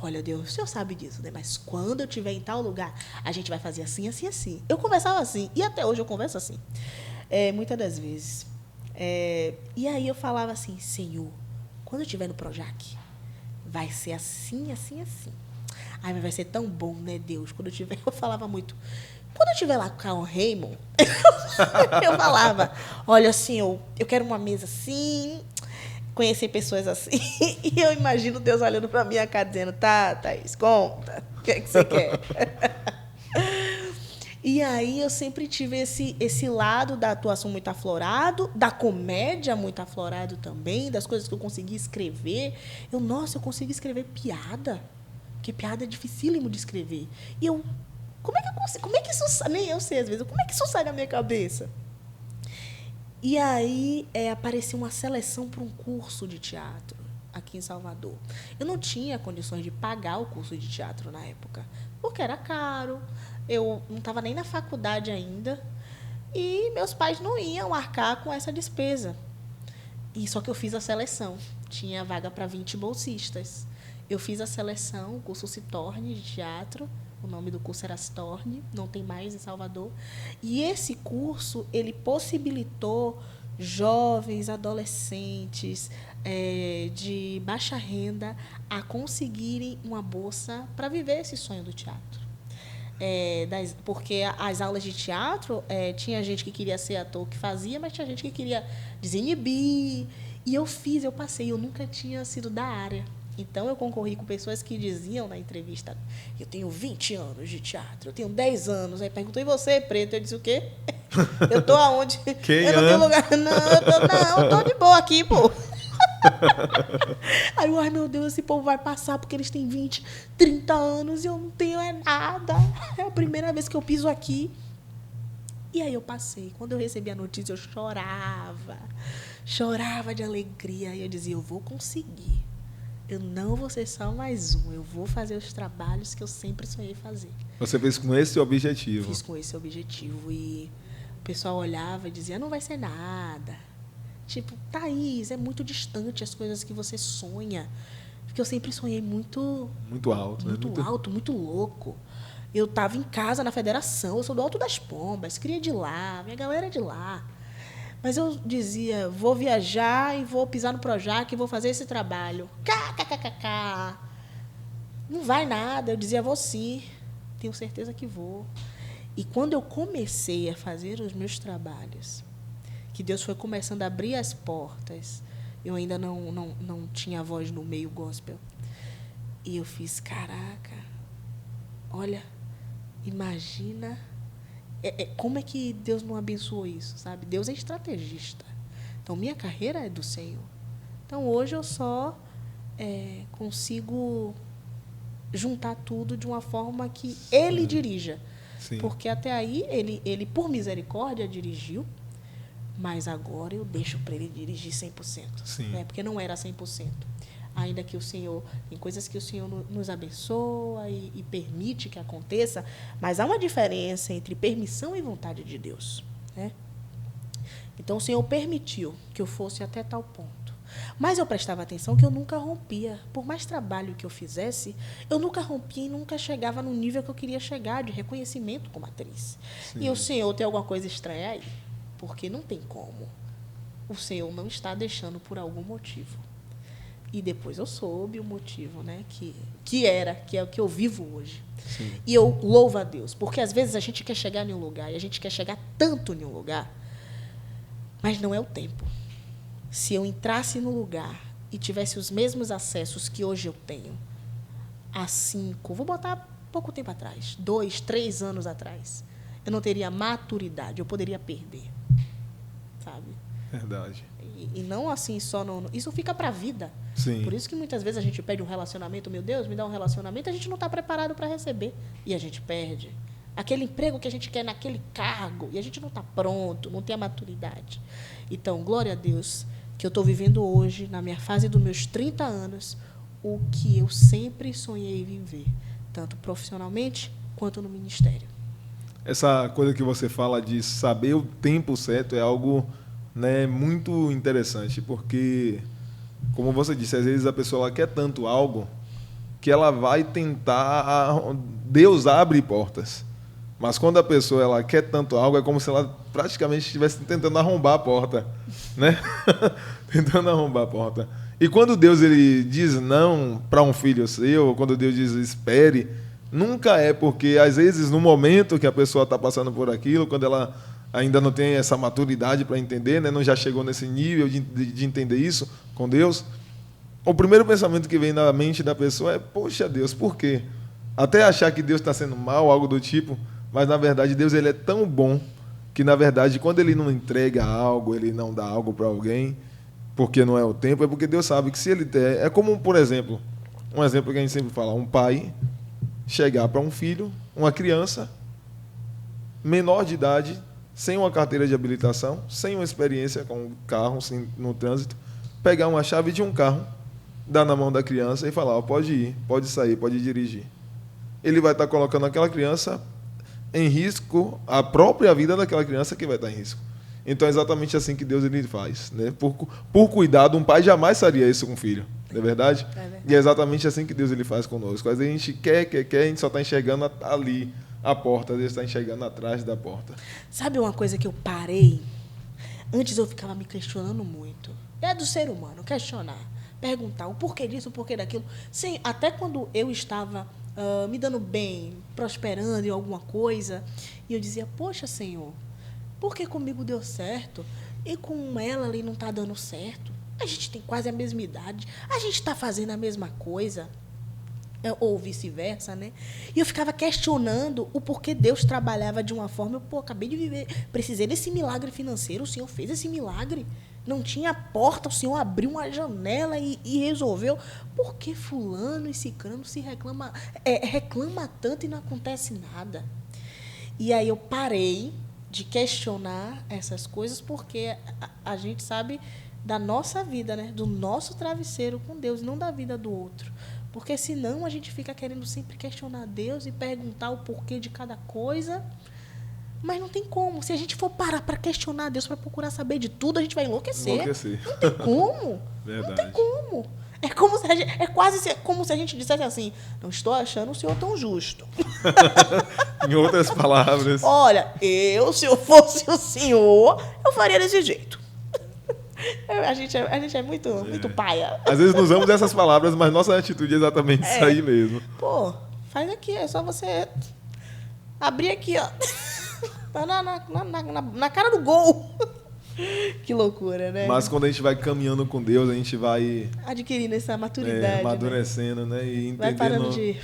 Olha, Deus, o senhor sabe disso, né? Mas quando eu estiver em tal lugar, a gente vai fazer assim, assim, assim. Eu conversava assim, e até hoje eu converso assim. Muitas das vezes. E aí eu falava assim, Senhor, quando eu estiver no Projac, vai ser assim, assim, assim. Ai, mas vai ser tão bom, né, Deus? Quando eu tiver, eu falava muito. Quando eu estiver lá com o Carl Raymond, eu falava, olha, assim, eu quero uma mesa assim, conhecer pessoas assim. E eu imagino Deus olhando para minha cara dizendo, tá, Thaís, conta, o que é que você quer? E aí eu sempre tive esse lado da atuação muito aflorado, da comédia muito aflorado também, das coisas que eu consegui escrever. Nossa, eu consegui escrever piada. Porque piada é dificílimo de escrever. E eu, como é que eu consigo? Como é que isso, nem eu sei às vezes, como é que isso sai da minha cabeça? E aí apareceu uma seleção para um curso de teatro aqui em Salvador. Eu não tinha condições de pagar o curso de teatro na época, porque era caro. Eu não estava nem na faculdade ainda e meus pais não iam arcar com essa despesa. E só que eu fiz a seleção. Tinha vaga para 20 bolsistas. Eu fiz a seleção, o curso Citorne de teatro. O nome do curso era Citorne, não tem mais em Salvador. E esse curso, ele possibilitou jovens, adolescentes de baixa renda a conseguirem uma bolsa para viver esse sonho do teatro. Porque as aulas de teatro, tinha gente que queria ser ator que fazia, mas tinha gente que queria desinibir. E eu passei, eu nunca tinha sido da área. Então, eu concorri com pessoas que diziam na entrevista, eu tenho 20 anos de teatro, eu tenho 10 anos. Aí perguntou, e você, preto? Eu disse, o quê? Eu tô aonde? Quem eu não tenho lugar. Não, eu tô de boa aqui, pô. Aí eu, ai meu Deus, esse povo vai passar porque eles têm 20, 30 anos e eu não tenho nada. É a primeira vez que eu piso aqui. E aí eu passei. Quando eu recebi a notícia, eu chorava de alegria. E eu dizia, eu vou conseguir. Eu não vou ser só mais um. Eu vou fazer os trabalhos que eu sempre sonhei fazer. Você fez com esse objetivo? Fiz com esse objetivo. E o pessoal olhava e dizia, não vai ser nada. Tipo, Thaís, é muito distante as coisas que você sonha. Porque eu sempre sonhei muito... Muito alto. Muito alto, muito louco. Eu estava em casa na federação, eu sou do Alto das Pombas, cria de lá, minha galera é de lá. Mas eu dizia, vou viajar e vou pisar no Projac e vou fazer esse trabalho. KKKKK. Não vai nada. Eu dizia, vou sim. Tenho certeza que vou. E quando eu comecei a fazer os meus trabalhos, que Deus foi começando a abrir as portas, eu ainda não tinha voz no meio gospel. E eu fiz, caraca, olha, imagina... como é que Deus não abençoou isso, sabe? Deus é estrategista. Então, minha carreira é do Senhor. Então, hoje eu só consigo juntar tudo de uma forma que Ele dirija. Sim. Porque até aí, ele, por misericórdia, dirigiu, mas agora eu deixo para Ele dirigir 100%. Né? Porque não era 100%. Ainda que o Senhor, tem coisas que o Senhor nos abençoa e permite que aconteça, mas há uma diferença entre permissão e vontade de Deus. Né? Então, o Senhor permitiu que eu fosse até tal ponto. Mas eu prestava atenção que eu nunca rompia. Por mais trabalho que eu fizesse, eu nunca rompia e nunca chegava no nível que eu queria chegar, de reconhecimento como atriz. Sim. E o Senhor tem alguma coisa estranha aí, porque não tem como. O Senhor não está deixando por algum motivo. E depois eu soube o motivo, né, que é o que eu vivo hoje. Sim. E eu louvo a Deus, porque às vezes a gente quer chegar em um lugar, e a gente quer chegar tanto em um lugar, mas não é o tempo. Se eu entrasse no lugar e tivesse os mesmos acessos que hoje eu tenho, há 5, vou botar pouco tempo atrás, 2, 3 anos atrás, eu não teria maturidade, eu poderia perder. Sabe? Verdade. E não assim só isso fica para a vida. Sim. Por isso que muitas vezes a gente pede um relacionamento, meu Deus, me dá um relacionamento, a gente não está preparado para receber e a gente perde. Aquele emprego que a gente quer naquele cargo e a gente não está pronto, não tem a maturidade. Então, glória a Deus, que eu estou vivendo hoje, na minha fase dos meus 30 anos, o que eu sempre sonhei viver, tanto profissionalmente quanto no ministério. Essa coisa que você fala de saber o tempo certo é algo, né, muito interessante, porque como você disse, às vezes a pessoa ela quer tanto algo que ela vai tentar... Deus abre portas. Mas quando a pessoa ela quer tanto algo, é como se ela praticamente estivesse tentando arrombar a porta, né? Tentando arrombar a porta. E quando Deus ele diz não para um filho seu, quando Deus diz espere, nunca é porque, às vezes, no momento que a pessoa está passando por aquilo, quando ela ainda não tem essa maturidade para entender, né? Não já chegou nesse nível de entender isso com Deus, o primeiro pensamento que vem na mente da pessoa é, poxa Deus, por quê? Até achar que Deus está sendo mal, algo do tipo. Mas, na verdade, Deus ele é tão bom que, na verdade, quando ele não entrega algo, ele não dá algo para alguém, porque não é o tempo, é porque Deus sabe que se ele der... É como, por exemplo, um exemplo que a gente sempre fala, um pai chegar para um filho, uma criança, menor de idade, sem uma carteira de habilitação, sem uma experiência com um carro, no trânsito, pegar uma chave de um carro, dar na mão da criança e falar, pode ir, pode sair, pode dirigir. Ele vai estar colocando aquela criança em risco, a própria vida daquela criança que vai estar em risco. Então é exatamente assim que Deus ele faz, né? Por cuidado, um pai jamais faria isso com um filho, não é verdade? É verdade. E é exatamente assim que Deus ele faz conosco. Às vezes a gente quer, a gente só está enxergando ali a porta, Deus está enxergando atrás da porta. Sabe uma coisa que eu parei? Antes eu ficava me questionando muito. É do ser humano, questionar, perguntar o porquê disso, o porquê daquilo. Sim, até quando eu estava me dando bem, prosperando em alguma coisa, e eu dizia, poxa, Senhor, por que comigo deu certo e com ela ali não está dando certo? A gente tem quase a mesma idade, a gente está fazendo a mesma coisa, ou vice-versa, né? E eu ficava questionando o porquê Deus trabalhava de uma forma. Eu, acabei de viver, precisei desse milagre financeiro, o Senhor fez esse milagre. Não tinha porta, o Senhor abriu uma janela e resolveu. Por que fulano e ciclano se reclama tanto e não acontece nada? E aí eu parei de questionar essas coisas, porque a gente sabe da nossa vida, né? Do nosso travesseiro com Deus, não da vida do outro. Porque senão a gente fica querendo sempre questionar Deus e perguntar o porquê de cada coisa. Mas não tem como. Se a gente for parar para questionar Deus, para procurar saber de tudo, a gente vai enlouquecer. Não tem como. Verdade. Não tem como. É quase como se a gente dissesse assim, não estou achando o Senhor tão justo. Em outras palavras. Olha, se eu fosse o Senhor, eu faria desse jeito. A gente é muito paia. Às vezes não usamos essas palavras, mas nossa atitude é exatamente isso aí mesmo. Pô, faz aqui, é só você abrir aqui, ó. Tá na cara do gol. Que loucura, né? Mas quando a gente vai caminhando com Deus, a gente vai adquirindo essa maturidade, amadurecendo, né? E entendendo, vai parando de...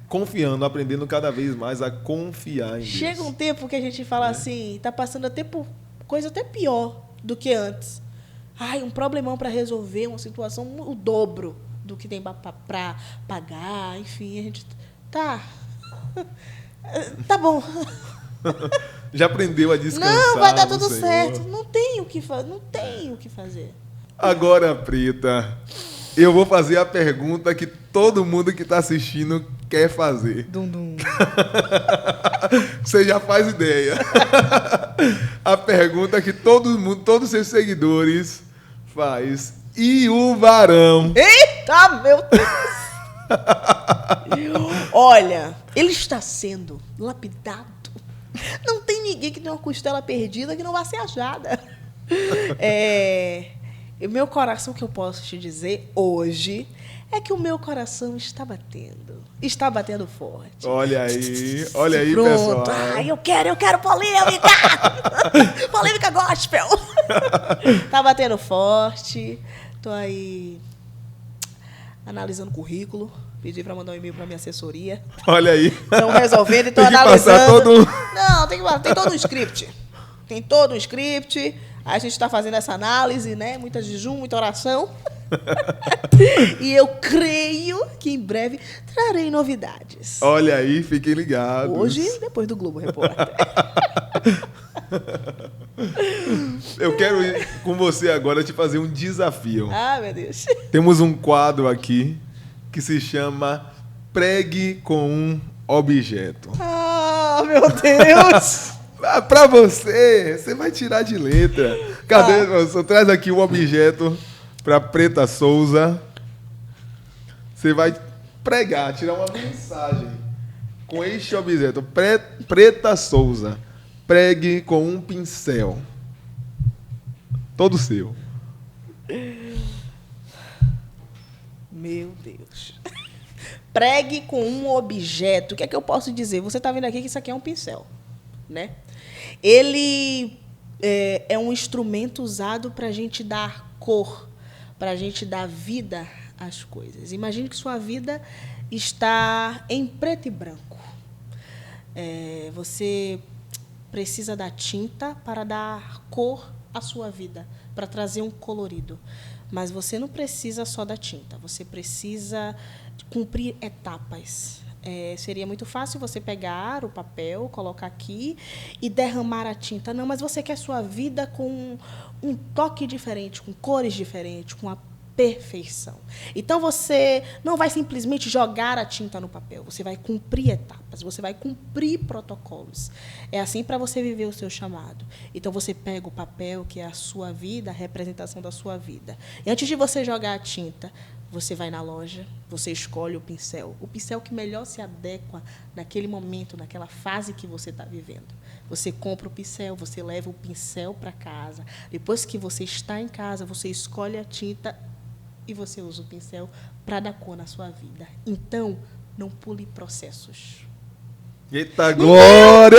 confiando, aprendendo cada vez mais a confiar em Deus. Chega um tempo que a gente fala assim, tá passando até por coisa até pior do que antes. Ai, um problemão para resolver, uma situação, o dobro do que tem para pagar, enfim, a gente tá bom. Já aprendeu a descansar. Não, vai dar tudo certo. Não tem o que fazer. Agora, Preta, eu vou fazer a pergunta que todo mundo que está assistindo quer fazer. Dum. Você já faz ideia. A pergunta que todos os seus seguidores faz. E o varão? Eita, meu Deus! Olha, ele está sendo lapidado. Não tem ninguém que tenha uma costela perdida que não vá ser achada. Meu coração, que eu posso te dizer hoje, é que o meu coração está batendo forte. Olha aí, pronto. Pessoal. Ai, eu quero polêmica! Polêmica gospel! Tá batendo forte. Tô aí analisando o currículo. Pedi para mandar um e-mail para minha assessoria. Olha aí. Estão resolvendo e estão analisando. Não, tem todo um script. Tem todo um script. A gente está fazendo essa análise, né? Muita jejum, muita oração. E eu creio que em breve trarei novidades. Olha aí, fiquem ligados. Hoje, depois do Globo Repórter. Eu quero ir com você agora te fazer um desafio. Ah, meu Deus. Temos um quadro aqui que se chama Pregue com um Objeto. Ah, meu Deus! Pra você vai tirar de letra. Cadê? Você traz aqui um objeto para Preta Souza. Você vai pregar, tirar uma mensagem com este objeto. Preta Souza, pregue com um pincel. Todo seu. Meu Deus. Pregue com um objeto. O que é que eu posso dizer? Você está vendo aqui que isso aqui é um pincel, né? Ele é um instrumento usado para a gente dar cor, para a gente dar vida às coisas. Imagine que sua vida está em preto e branco. Você precisa da tinta para dar cor à sua vida, para trazer um colorido. Mas você não precisa só da tinta, você precisa cumprir etapas. Seria muito fácil você pegar o papel, colocar aqui e derramar a tinta. Não, mas você quer sua vida com um toque diferente, com cores diferentes, com a perfeição. Então, você não vai simplesmente jogar a tinta no papel, você vai cumprir etapas, você vai cumprir protocolos. É assim para você viver o seu chamado. Então, você pega o papel, que é a sua vida, a representação da sua vida. E antes de você jogar a tinta, você vai na loja, você escolhe o pincel que melhor se adequa naquele momento, naquela fase que você está vivendo. Você compra o pincel, você leva o pincel para casa. Depois que você está em casa, você escolhe a tinta e você usa o pincel para dar cor na sua vida. Então, não pule processos. Eita glória!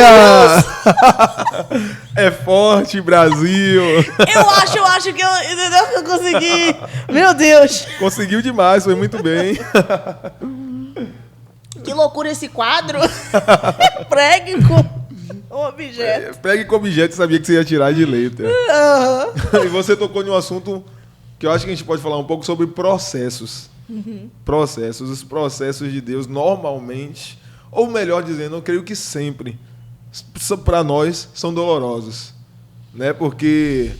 É forte, Brasil! Eu acho que eu consegui. Meu Deus! Conseguiu demais, foi muito bem. Que loucura esse quadro! Pregue com um objeto. Pregue com objeto, sabia que você ia tirar de letra. Uhum. E você tocou em um assunto que eu acho que a gente pode falar um pouco sobre processos. Uhum. Processos. Os processos de Deus, normalmente, ou melhor dizendo, eu creio que sempre, para nós, são dolorosos. Né? Porque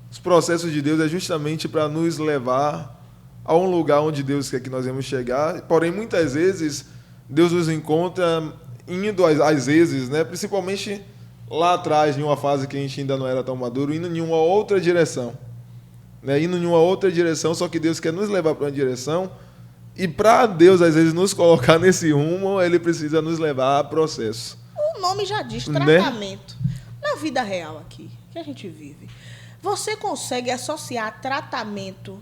os processos de Deus é justamente para nos levar a um lugar onde Deus quer que nós vamos chegar. Porém, muitas vezes, Deus nos encontra indo, às vezes, né? Principalmente lá atrás, em uma fase que a gente ainda não era tão maduro, indo em uma outra direção. Né? Indo em uma outra direção, só que Deus quer nos levar para uma direção. E para Deus, às vezes, nos colocar nesse rumo, Ele precisa nos levar a processo. O nome já diz, tratamento. Né? Na vida real aqui, que a gente vive, você consegue associar tratamento,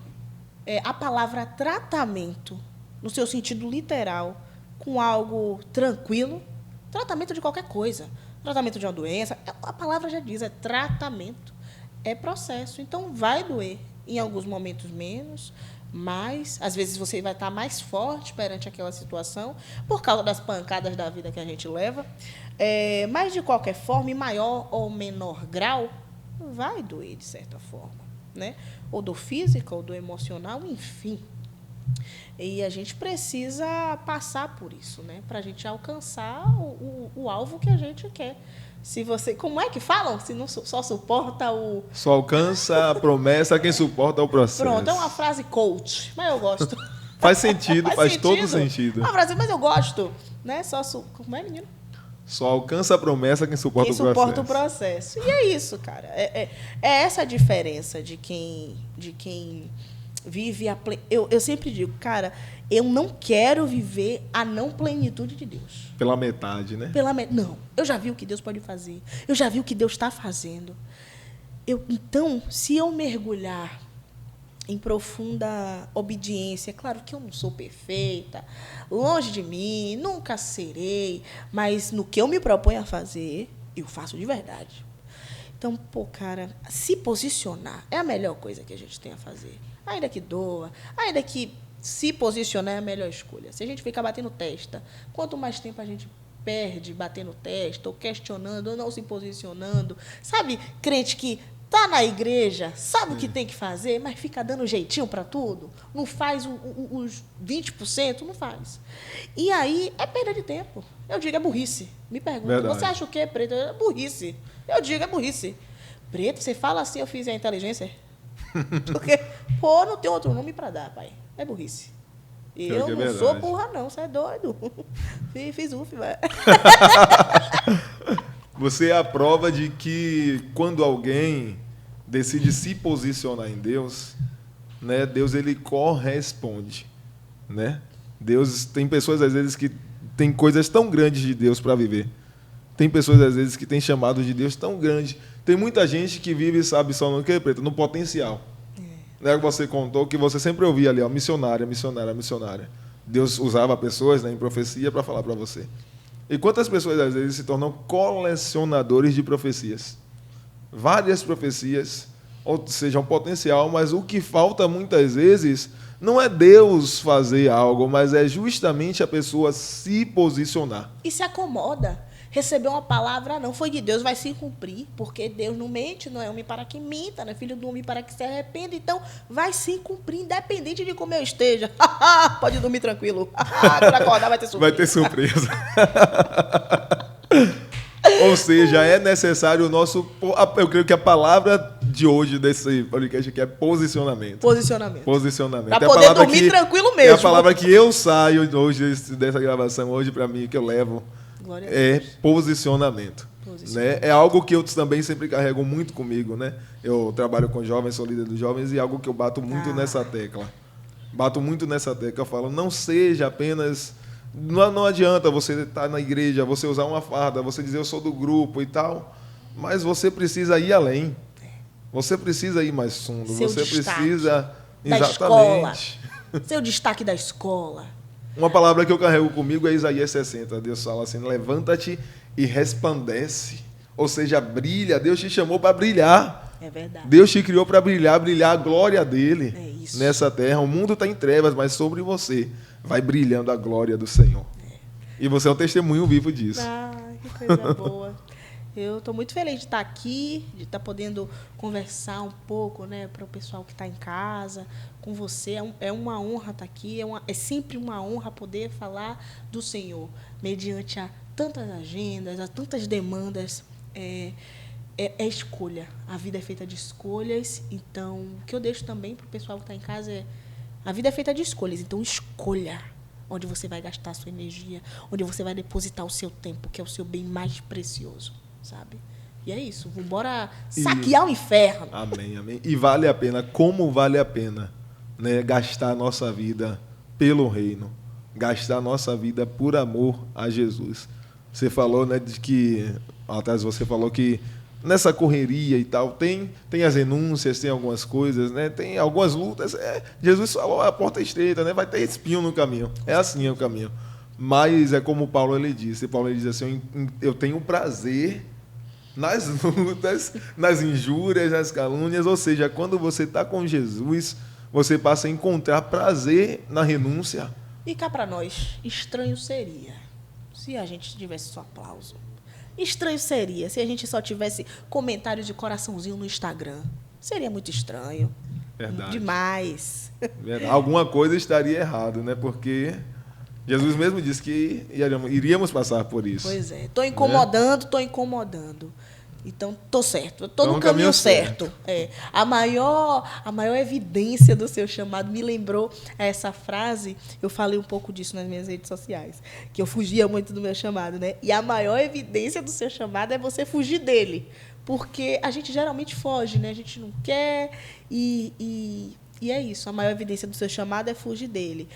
a palavra tratamento, no seu sentido literal, com algo tranquilo? Tratamento de qualquer coisa. Tratamento de uma doença, a palavra já diz, é tratamento. É processo. Então, vai doer. Em alguns momentos menos, mas às vezes você vai estar mais forte perante aquela situação por causa das pancadas da vida que a gente leva. Mas, de qualquer forma, em maior ou menor grau, vai doer de certa forma, né? Ou do físico, ou do emocional, enfim. E a gente precisa passar por isso, né? Para a gente alcançar o alvo que a gente quer. Se você, como é que falam? Se não só suporta o... Só alcança a promessa quem suporta o processo. Pronto, é uma frase coach, mas eu gosto. Faz sentido, faz todo sentido. Uma frase, mas eu gosto. Né? Como é, menino? Só alcança a promessa quem suporta o processo. Quem suporta o processo. E é isso, cara. É essa a diferença de quem vive a... Eu sempre digo, cara, eu não quero viver a não plenitude de Deus. Pela metade, né? Não. Eu já vi o que Deus pode fazer. Eu já vi o que Deus está fazendo. Então, se eu mergulhar em profunda obediência, é claro que eu não sou perfeita, longe de mim, nunca serei, mas no que eu me proponho a fazer, eu faço de verdade. Então, cara, se posicionar é a melhor coisa que a gente tem a fazer. Ainda que doa, ainda que se posicionar é a melhor escolha. Se a gente ficar batendo testa, quanto mais tempo a gente perde batendo testa, ou questionando, ou não se posicionando. Sabe, crente que está na igreja, sabe o que tem que fazer, mas fica dando jeitinho para tudo, não faz os 20%, não faz. E aí é perda de tempo. Eu digo, é burrice. Me pergunta, você acha o quê, Preto? É burrice. Eu digo, é burrice. Preto, você fala assim, eu fiz a inteligência? Porque, não tem outro nome para dar, pai. É burrice. Eu não sou burra, não. Você é doido. Fiz UF, velho. Você é a prova de que quando alguém decide se posicionar em Deus, né, Deus ele corresponde, né? Deus tem pessoas às vezes que tem coisas tão grandes de Deus para viver. Tem pessoas às vezes que têm chamado de Deus tão grande. Tem muita gente que vive, sabe, só no que, Preto? No potencial. Né, que você contou que você sempre ouvia ali, ó, missionária, missionária, missionária. Deus usava pessoas, né, em profecia para falar para você. E quantas pessoas às vezes se tornam colecionadores de profecias? Várias profecias, ou seja, um potencial, mas o que falta muitas vezes não é Deus fazer algo, mas é justamente a pessoa se posicionar. E se acomoda. Recebeu uma palavra, não foi de Deus, vai se cumprir, porque Deus não mente, não é homem para que minta, não é filho do homem para que se arrependa, então vai se cumprir, independente de como eu esteja. Pode dormir tranquilo. Quando acordar vai ter surpresa. Vai ter surpresa. Ou seja, é necessário o nosso... Eu creio que a palavra de hoje desse podcast aqui é posicionamento. Posicionamento. Para poder dormir tranquilo mesmo. É a palavra que eu saio hoje dessa gravação, hoje para mim, que eu levo. É posicionamento. Né? É algo que eu também sempre carrego muito comigo. Né? Eu trabalho com jovens, sou líder dos jovens, e é algo que eu bato muito nessa tecla. Eu falo, não seja apenas... Não adianta você estar na igreja, você usar uma farda, você dizer eu sou do grupo e tal, mas você precisa ir além. Você precisa ir mais fundo. Você precisa... Da exatamente. Escola. Seu destaque da escola. Uma palavra que eu carrego comigo é Isaías 60. Deus fala assim, levanta-te e resplandece. Ou seja, brilha. Deus te chamou para brilhar. É verdade. Deus te criou para brilhar a glória dele nessa terra. O mundo está em trevas, mas sobre você vai brilhando a glória do Senhor. E você é um testemunho vivo disso. Que coisa boa. Eu estou muito feliz de estar aqui, de estar podendo conversar um pouco, né, para o pessoal que está em casa, com você. É uma honra estar aqui, é sempre uma honra poder falar do Senhor, mediante a tantas agendas, a tantas demandas. É escolha. A vida é feita de escolhas. Então, o que eu deixo também para o pessoal que está em casa é: a vida é feita de escolhas, então escolha onde você vai gastar a sua energia, onde você vai depositar o seu tempo, que é o seu bem mais precioso. Sabe? E é isso. Vamos embora saquear o inferno. Amém, amém. E vale a pena, como vale a pena, né, gastar a nossa vida pelo reino, gastar a nossa vida por amor a Jesus. Você falou, né, de que, atrás você falou que nessa correria e tal, tem as renúncias, tem algumas coisas, né, tem algumas lutas. Jesus falou, a porta é estreita, né, vai ter espinho no caminho. É assim o caminho. Mas é como Paulo ele disse. Paulo ele diz assim, eu tenho prazer nas lutas, nas injúrias, nas calúnias. Ou seja, quando você está com Jesus, você passa a encontrar prazer na renúncia. E cá para nós, estranho seria se a gente tivesse só aplauso. Estranho seria se a gente só tivesse comentários de coraçãozinho no Instagram. Seria muito estranho. Verdade. Demais. Verdade. Alguma coisa estaria errado, né? Porque Jesus mesmo disse que iríamos passar por isso. Pois é. Estou incomodando. Então, estou certo. Estou no caminho certo. A maior evidência do seu chamado me lembrou essa frase. Eu falei um pouco disso nas minhas redes sociais, que eu fugia muito do meu chamado, né? E a maior evidência do seu chamado é você fugir dele. Porque a gente geralmente foge, né? A gente não quer e é isso. A maior evidência do seu chamado é fugir dele.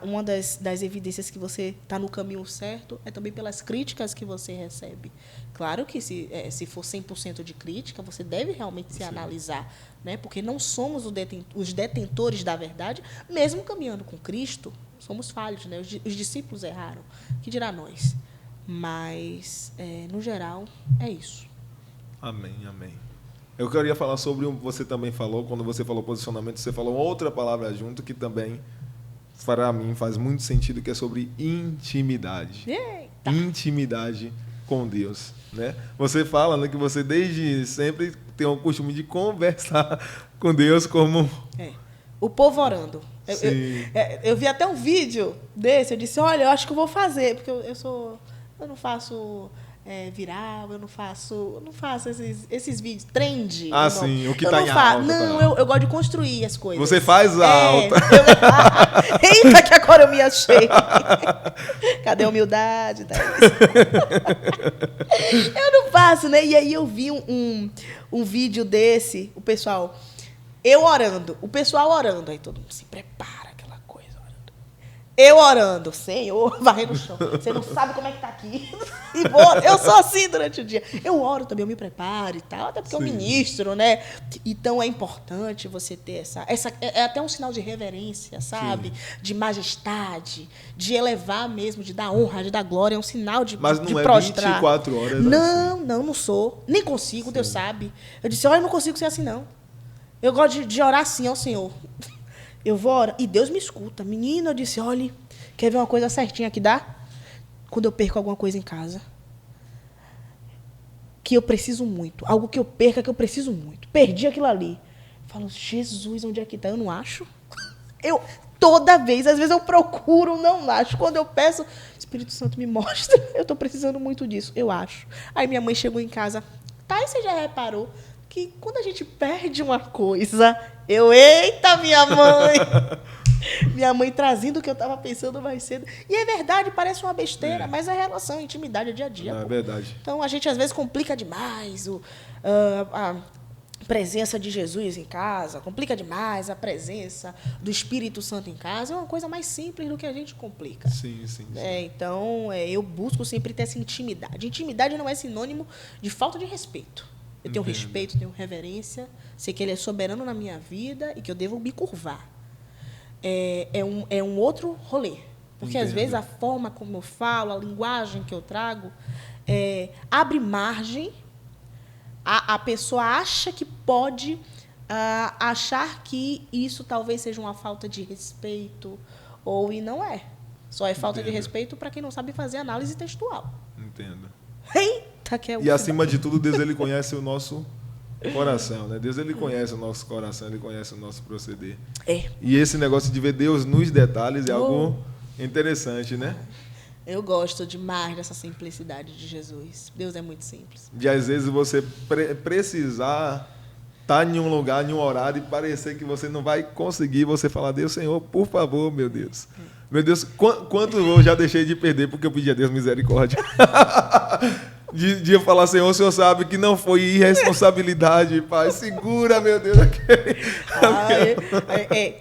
Uma das evidências que você está no caminho certo é também pelas críticas que você recebe. Claro que se for 100% de crítica, você deve realmente se analisar, né? Porque não somos os detentores da verdade, mesmo caminhando com Cristo, somos falhos, né? Os discípulos erraram. Que dirá nós? Mas, no geral, é isso. Amém, amém. Eu queria falar sobre você também falou, quando você falou posicionamento, você falou outra palavra junto que também, para mim, faz muito sentido, que é sobre intimidade. Eita. Intimidade com Deus, né? Você fala, né, que você desde sempre tem o costume de conversar com Deus como... O povo orando. Eu vi até um vídeo desse, eu disse, olha, eu acho que eu vou fazer, porque eu não faço... viral, eu não faço esses vídeos, trend. Sim, o que está em alta. Não, eu gosto de construir as coisas. Você faz a alta. Eita, que agora eu me achei. Cadê a humildade? Eu não faço, né? E aí eu vi um vídeo desse, o pessoal... Eu orando, o pessoal orando, aí todo mundo se prepara, aquela coisa, orando. Eu orando, Senhor, varre no chão. Você não sabe como é que tá aqui. E vou, eu sou assim durante o dia. Eu oro também, eu me preparo e tal, até porque eu ministro, né? Então é importante você ter essa é até um sinal de reverência, sabe? Sim. De majestade, de elevar mesmo, de dar honra, de dar glória, é um sinal de Mas de não é prostrar. 24 horas Não, assim. não sou. Nem consigo, sim. Deus sabe. Eu disse, olha, eu não consigo ser assim, não. Eu gosto de orar assim ao Senhor. Eu vou orar. E Deus me escuta. Menina, eu disse, olha, quer ver uma coisa certinha que dá? Quando eu perco alguma coisa em casa. Que eu preciso muito. Algo que eu perca, que eu preciso muito. Perdi aquilo ali. Eu falo, Jesus, onde é que tá? Eu não acho. Eu, toda vez, às vezes eu procuro, não acho. Quando eu peço, Espírito Santo me mostra. Eu tô precisando muito disso. Eu acho. Aí minha mãe chegou em casa. Tá, e você já reparou que quando a gente perde uma coisa, eita, minha mãe! Minha mãe trazendo o que eu estava pensando mais cedo. E é verdade, parece uma besteira, mas é relação, intimidade, é dia a dia. É verdade. Então, a gente às vezes complica demais a presença de Jesus em casa, complica demais a presença do Espírito Santo em casa. É uma coisa mais simples do que a gente complica. Sim. Então, eu busco sempre ter essa intimidade. Intimidade não é sinônimo de falta de respeito. Eu tenho respeito, tenho reverência, sei que Ele é soberano na minha vida e que eu devo me curvar. É um outro rolê. Porque, às vezes, a forma como eu falo, a linguagem que eu trago, abre margem. A pessoa acha que pode achar que isso talvez seja uma falta de respeito, e não é. Só é falta de respeito para quem não sabe fazer análise textual. Entendo. Eita, que é o E, acima de tudo, Deus ele conhece o nosso coração, né? Deus ele conhece o nosso coração, ele conhece o nosso proceder. E esse negócio de ver Deus nos detalhes é algo interessante, né? Eu gosto demais dessa simplicidade de Jesus. Deus é muito simples. De, às vezes, você precisar estar em um lugar, em um horário, e parecer que você não vai conseguir, você falar, Deus, Senhor, por favor, meu Deus. Meu Deus, quanto eu já deixei de perder porque eu pedi a Deus misericórdia. De eu falar, Senhor, o Senhor sabe que não foi irresponsabilidade, Pai. Segura, meu Deus.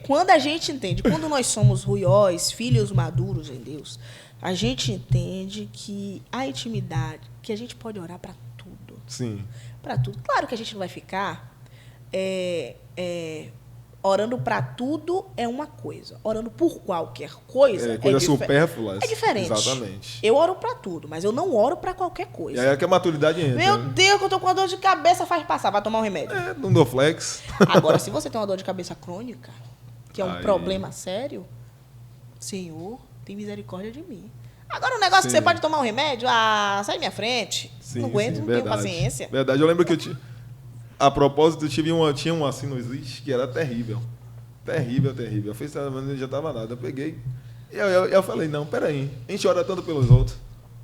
Quando a gente entende, quando nós somos ruiós, filhos maduros em Deus, a gente entende que a intimidade, que a gente pode orar para tudo. Sim. Para tudo. Claro que a gente não vai ficar orando para tudo é uma coisa. Orando por qualquer coisa coisa supérflua. É diferente. Exatamente. Eu oro para tudo, mas eu não oro para qualquer coisa. E aí é que a maturidade entra. Meu Deus, que eu tô com uma dor de cabeça, faz passar, vai tomar um remédio. Não dou flex. Agora, se você tem uma dor de cabeça crônica, que é um problema sério, Senhor, tem misericórdia de mim. Agora, o negócio que você pode tomar um remédio, sai minha frente. Não aguento, não tenho paciência. Verdade, eu lembro que a propósito, eu tinha uma sinusite que era terrível. Terrível. Eu fiz, mas não já estava nada. Eu peguei. E eu falei, não, peraí. A gente ora tanto pelos outros.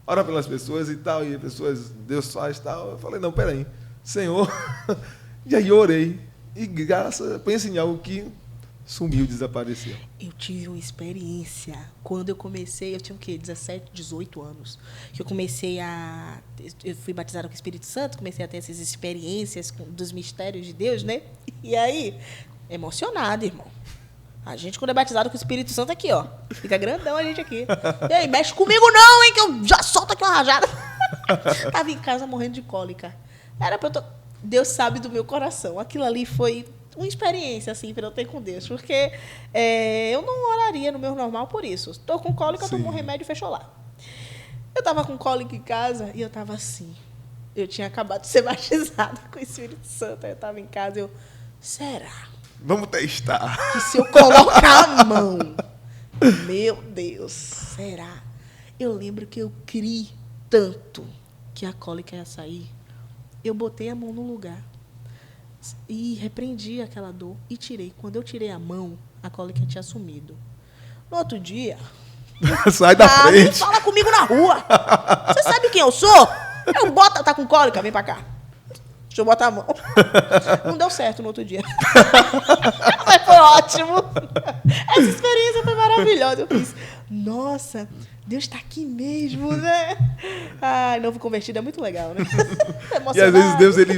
Ora pelas pessoas e tal. E as pessoas, Deus faz e tal. Eu falei, não, peraí. Senhor. E aí eu orei. E pensa em algo que sumiu, desapareceu. Eu tive uma experiência. Quando eu comecei, eu tinha o quê? 17, 18 anos. Que eu comecei eu fui batizada com o Espírito Santo, comecei a ter essas experiências dos mistérios de Deus, né? E aí, emocionada, irmão. A gente, quando é batizado com o Espírito Santo, aqui, ó. Fica grandão a gente aqui. E aí, mexe comigo não, hein? Que eu já solto aqui uma rajada. Tava em casa morrendo de cólica. Era pra eu Deus sabe do meu coração. Aquilo ali foi uma experiência, assim, para eu ter com Deus. Porque eu não oraria no meu normal por isso. Estou com cólica, tomo um remédio e fechou lá. Eu estava com cólica em casa e eu estava assim. Eu tinha acabado de ser batizada com o Espírito Santo. Aí eu estava em casa será? Vamos testar. Que se eu colocar a mão, meu Deus, será? Eu lembro que eu criei tanto que a cólica ia sair. Eu botei a mão no lugar e repreendi aquela dor e tirei. Quando eu tirei a mão, a cólica tinha sumido. No outro dia... Sai da frente. Nem fala comigo na rua. Você sabe quem eu sou? Tá com cólica, vem pra cá. Deixa eu botar a mão. Não deu certo no outro dia. Mas foi ótimo. Essa experiência foi maravilhosa. Eu fiz, nossa, Deus está aqui mesmo, né? Ai, novo convertido é muito legal, né? E às vezes Deus ele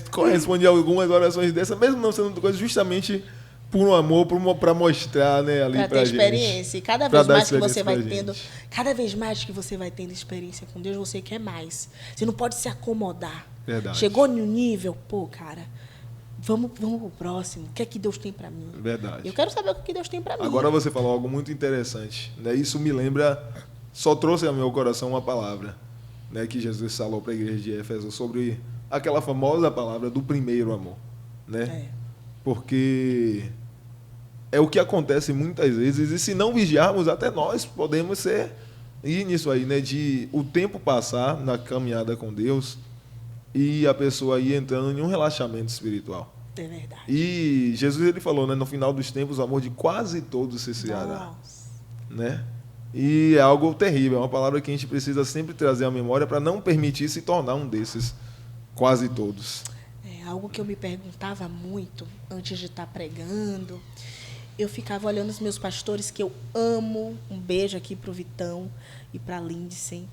corresponde a algumas orações dessa, mesmo não sendo coisa, justamente por um amor, para mostrar, né, ali pra gente. Experiência. E cada vez mais que você vai tendo, cada vez mais que você vai tendo experiência com Deus, você quer mais. Você não pode se acomodar. Verdade. Chegou no nível, pô, cara, vamos pro próximo. O que é que Deus tem para mim? Verdade. Eu quero saber o que Deus tem para mim. Agora você falou algo muito interessante, né? Isso me lembra, só trouxe ao meu coração uma palavra, né, que Jesus falou para a igreja de Éfeso sobre aquela famosa palavra do primeiro amor, né? Porque é o que acontece muitas vezes, e se não vigiarmos, até nós podemos ir nisso aí, né? De o tempo passar na caminhada com Deus e a pessoa ir entrando em um relaxamento espiritual. É verdade. E Jesus ele falou, né? No final dos tempos, o amor de quase todos se esfriará. Né? E é algo terrível, é uma palavra que a gente precisa sempre trazer à memória para não permitir se tornar um desses quase todos. É algo que eu me perguntava muito antes de estar pregando. Eu ficava olhando os meus pastores que eu amo. Um beijo aqui para o Vitão e para a Lindsay.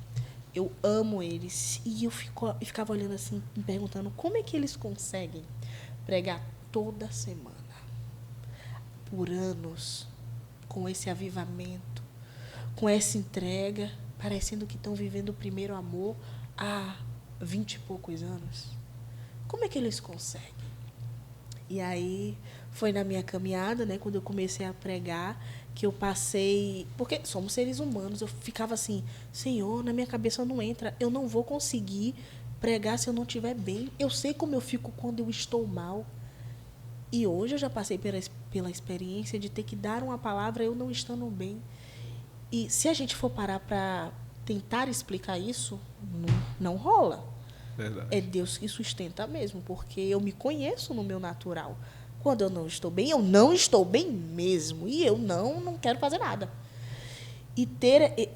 Eu amo eles. E eu ficava olhando assim, me perguntando como é que eles conseguem pregar toda semana, por anos, com esse avivamento, com essa entrega, parecendo que estão vivendo o primeiro amor há 20 e poucos anos. Como é que eles conseguem? E aí foi na minha caminhada, né, quando eu comecei a pregar, que eu passei... Porque somos seres humanos. Eu ficava assim, Senhor, na minha cabeça não entra. Eu não vou conseguir pregar se eu não estiver bem. Eu sei como eu fico quando eu estou mal. E hoje eu já passei pela experiência de ter que dar uma palavra eu não estando bem. E se a gente for parar para tentar explicar isso, não rola. Verdade. É Deus que sustenta mesmo, porque eu me conheço no meu natural. Quando eu não estou bem, eu não estou bem mesmo. E eu não quero fazer nada. E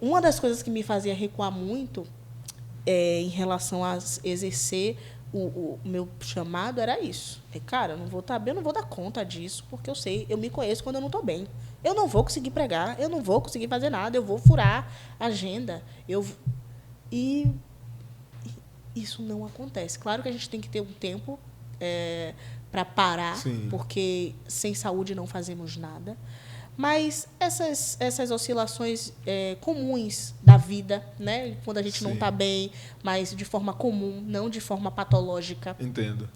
uma das coisas que me fazia recuar muito em relação a exercer o meu chamado era isso. Cara, eu não vou estar bem, eu não vou dar conta disso, porque eu me conheço quando eu não estou bem. Eu não vou conseguir pregar, eu não vou conseguir fazer nada, eu vou furar a agenda. E isso não acontece. Claro que a gente tem que ter um tempo para parar, Sim. Porque sem saúde não fazemos nada. Mas essas oscilações comuns da vida, né? Quando a gente Sim. não está bem, mas de forma comum, não de forma patológica. Entendo.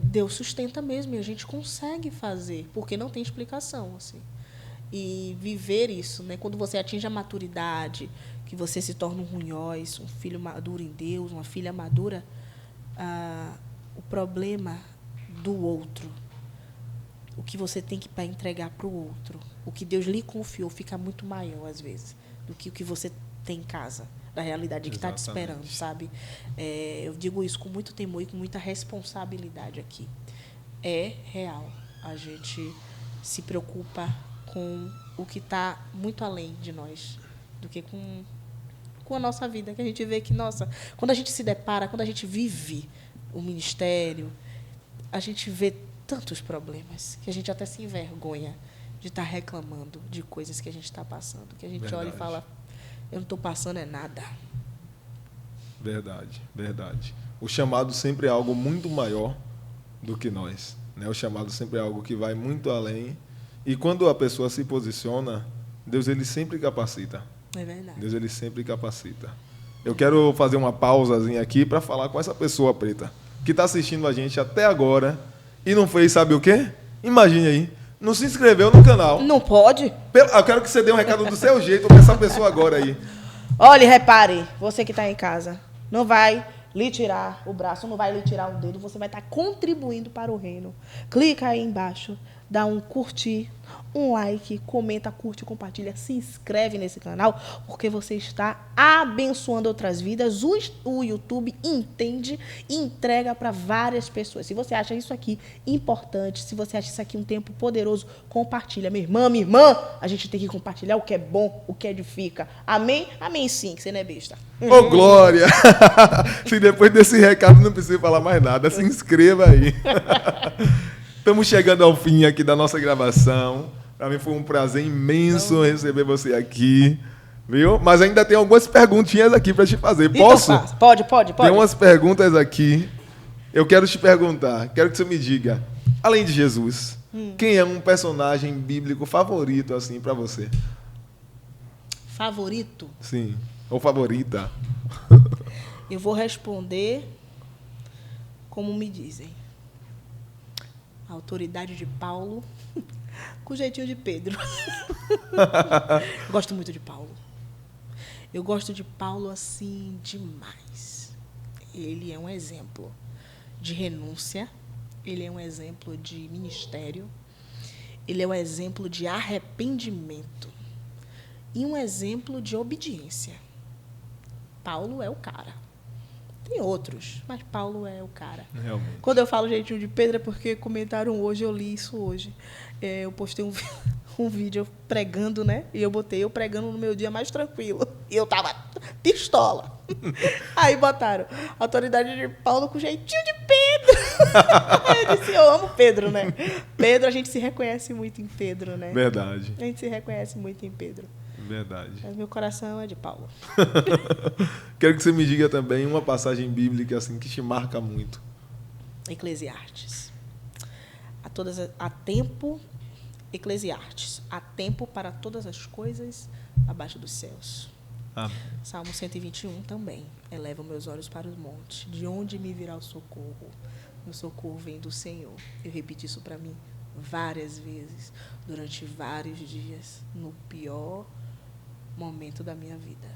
Deus sustenta mesmo e a gente consegue fazer, porque não tem explicação. Assim. E viver isso, né? Quando você atinge a maturidade, que você se torna um runhós, um filho maduro em Deus, uma filha madura, o problema do outro, o que você tem que para entregar para o outro, o que Deus lhe confiou fica muito maior, às vezes, do que o que você tem em casa, da realidade que está te esperando, sabe? Eu digo isso com muito temor e com muita responsabilidade aqui. É real. A gente se preocupa com o que está muito além de nós, do que com a nossa vida, que a gente vê que, nossa, quando a gente se depara, quando a gente vive o ministério, a gente vê tantos problemas que a gente até se envergonha de estar reclamando de coisas que a gente está passando, que a gente olha e fala, eu não estou passando nada. Verdade, verdade. O chamado sempre é algo muito maior do que nós, né? O chamado sempre é algo que vai muito além. E quando a pessoa se posiciona, Deus ele sempre capacita. É verdade. Deus ele sempre capacita. Eu quero fazer uma pausazinha aqui para falar com essa pessoa preta que está assistindo a gente até agora e não fez sabe o quê? Imagine aí, não se inscreveu no canal. Não pode? Eu quero que você dê um recado do seu jeito para essa pessoa agora aí. Olha, repare, você que está em casa, não vai lhe tirar o braço, não vai lhe tirar o dedo, você vai estar contribuindo para o reino. Clica aí embaixo, dá um curtir um like, comenta, curte, compartilha, se inscreve nesse canal, porque você está abençoando outras vidas. O YouTube entende e entrega para várias pessoas. Se você acha isso aqui importante, se você acha isso aqui um tempo poderoso, compartilha. Minha irmã, a gente tem que compartilhar o que é bom, o que edifica. Amém? Amém sim, que você não é besta. Ô, glória! Se depois desse recado não precisa falar mais nada, se inscreva aí. Estamos chegando ao fim aqui da nossa gravação. Para mim foi um prazer imenso receber você aqui, viu? Mas ainda tem algumas perguntinhas aqui para te fazer. Posso? Então, pode. Tem umas perguntas aqui. Eu quero te perguntar, quero que você me diga, além de Jesus, quem é um personagem bíblico favorito assim para você? Favorito? Sim, ou favorita? Eu vou responder como me dizem. A autoridade de Paulo, com o jeitinho de Pedro. Gosto muito de Paulo. Eu gosto de Paulo, assim, demais. Ele é um exemplo de renúncia. Ele é um exemplo de ministério. Ele é um exemplo de arrependimento. E um exemplo de obediência. Paulo é o cara. Tem outros, mas Paulo é o cara. Realmente. Quando eu falo jeitinho de Pedro é porque comentaram hoje, eu li isso hoje. Eu postei um vídeo pregando, né? E eu botei eu pregando no meu dia mais tranquilo. E eu tava pistola. Aí botaram autoridade de Paulo com jeitinho de Pedro. Eu disse, eu amo Pedro, né? Pedro, a gente se reconhece muito em Pedro, né? Verdade. A gente se reconhece muito em Pedro. Verdade. Mas meu coração é de Paulo. Quero que você me diga também uma passagem bíblica assim que te marca muito. Eclesiastes. Há tempo, Eclesiastes. Há tempo para todas as coisas abaixo dos céus. Amém. Salmo 121 também. Elevo meus olhos para os montes. De onde me virá o socorro? Meu socorro vem do Senhor. Eu repeti isso para mim várias vezes, durante vários dias, no pior momento da minha vida.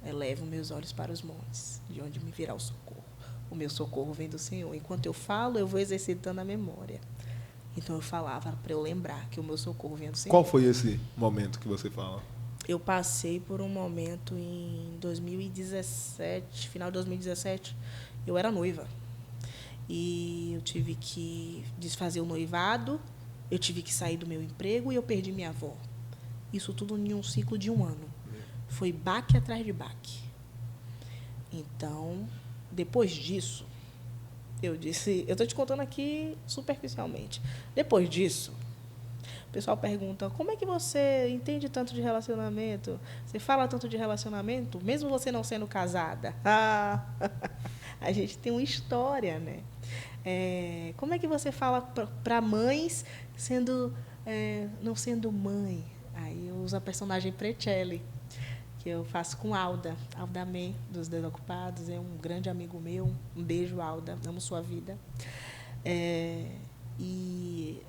Elevo meus olhos para os montes, de onde me virá o socorro. O meu socorro vem do Senhor. Enquanto eu falo, eu vou exercitando a memória. Então eu falava para eu lembrar que o meu socorro vinha do Senhor. Qual foi esse momento que você fala? Eu passei por um momento em 2017, final de 2017, eu era noiva. E eu tive que desfazer o noivado, eu tive que sair do meu emprego e eu perdi minha avó. Isso tudo em um ciclo de 1 ano. Foi baque atrás de baque. Então, depois disso, eu disse... Eu estou te contando aqui superficialmente. Depois disso, o pessoal pergunta, como é que você entende tanto de relacionamento? Você fala tanto de relacionamento, mesmo você não sendo casada? A gente tem uma história, né? Como é que você fala para mães não sendo mãe? Aí eu uso a personagem Precelli, que eu faço com Alda May, dos Desocupados, é um grande amigo meu. Um beijo, Alda, amo sua vida. E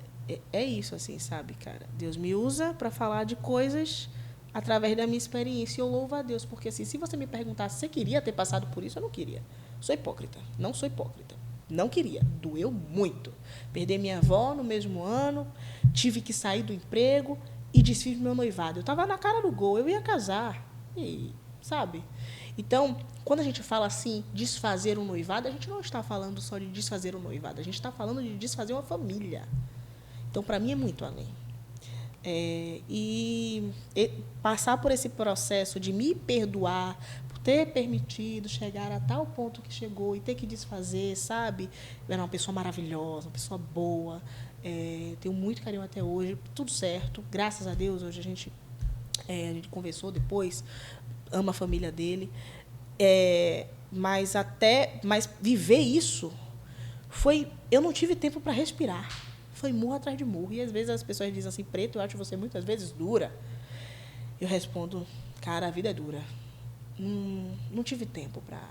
é isso, assim, sabe, cara? Deus me usa para falar de coisas através da minha experiência. E eu louvo a Deus, porque assim, se você me perguntasse se você queria ter passado por isso, eu não queria. Sou hipócrita, não sou hipócrita. Não queria, doeu muito. Perder minha avó no mesmo ano, tive que sair do emprego e desfiz meu noivado. Eu estava na cara do gol, eu ia casar, e, sabe? Então, quando a gente fala assim, desfazer um noivado, a gente não está falando só de desfazer um noivado, a gente está falando de desfazer uma família. Então, para mim, é muito além. E passar por esse processo de me perdoar, por ter permitido chegar a tal ponto que chegou e ter que desfazer, sabe? Eu era uma pessoa maravilhosa, uma pessoa boa, tenho muito carinho até hoje, tudo certo, graças a Deus. Hoje a gente conversou depois, ama a família dele, mas viver isso eu não tive tempo para respirar. Foi murro atrás de murro. E às vezes as pessoas dizem assim, Preto, eu acho você muitas vezes dura. Eu respondo, cara, a vida é dura. Não tive tempo para,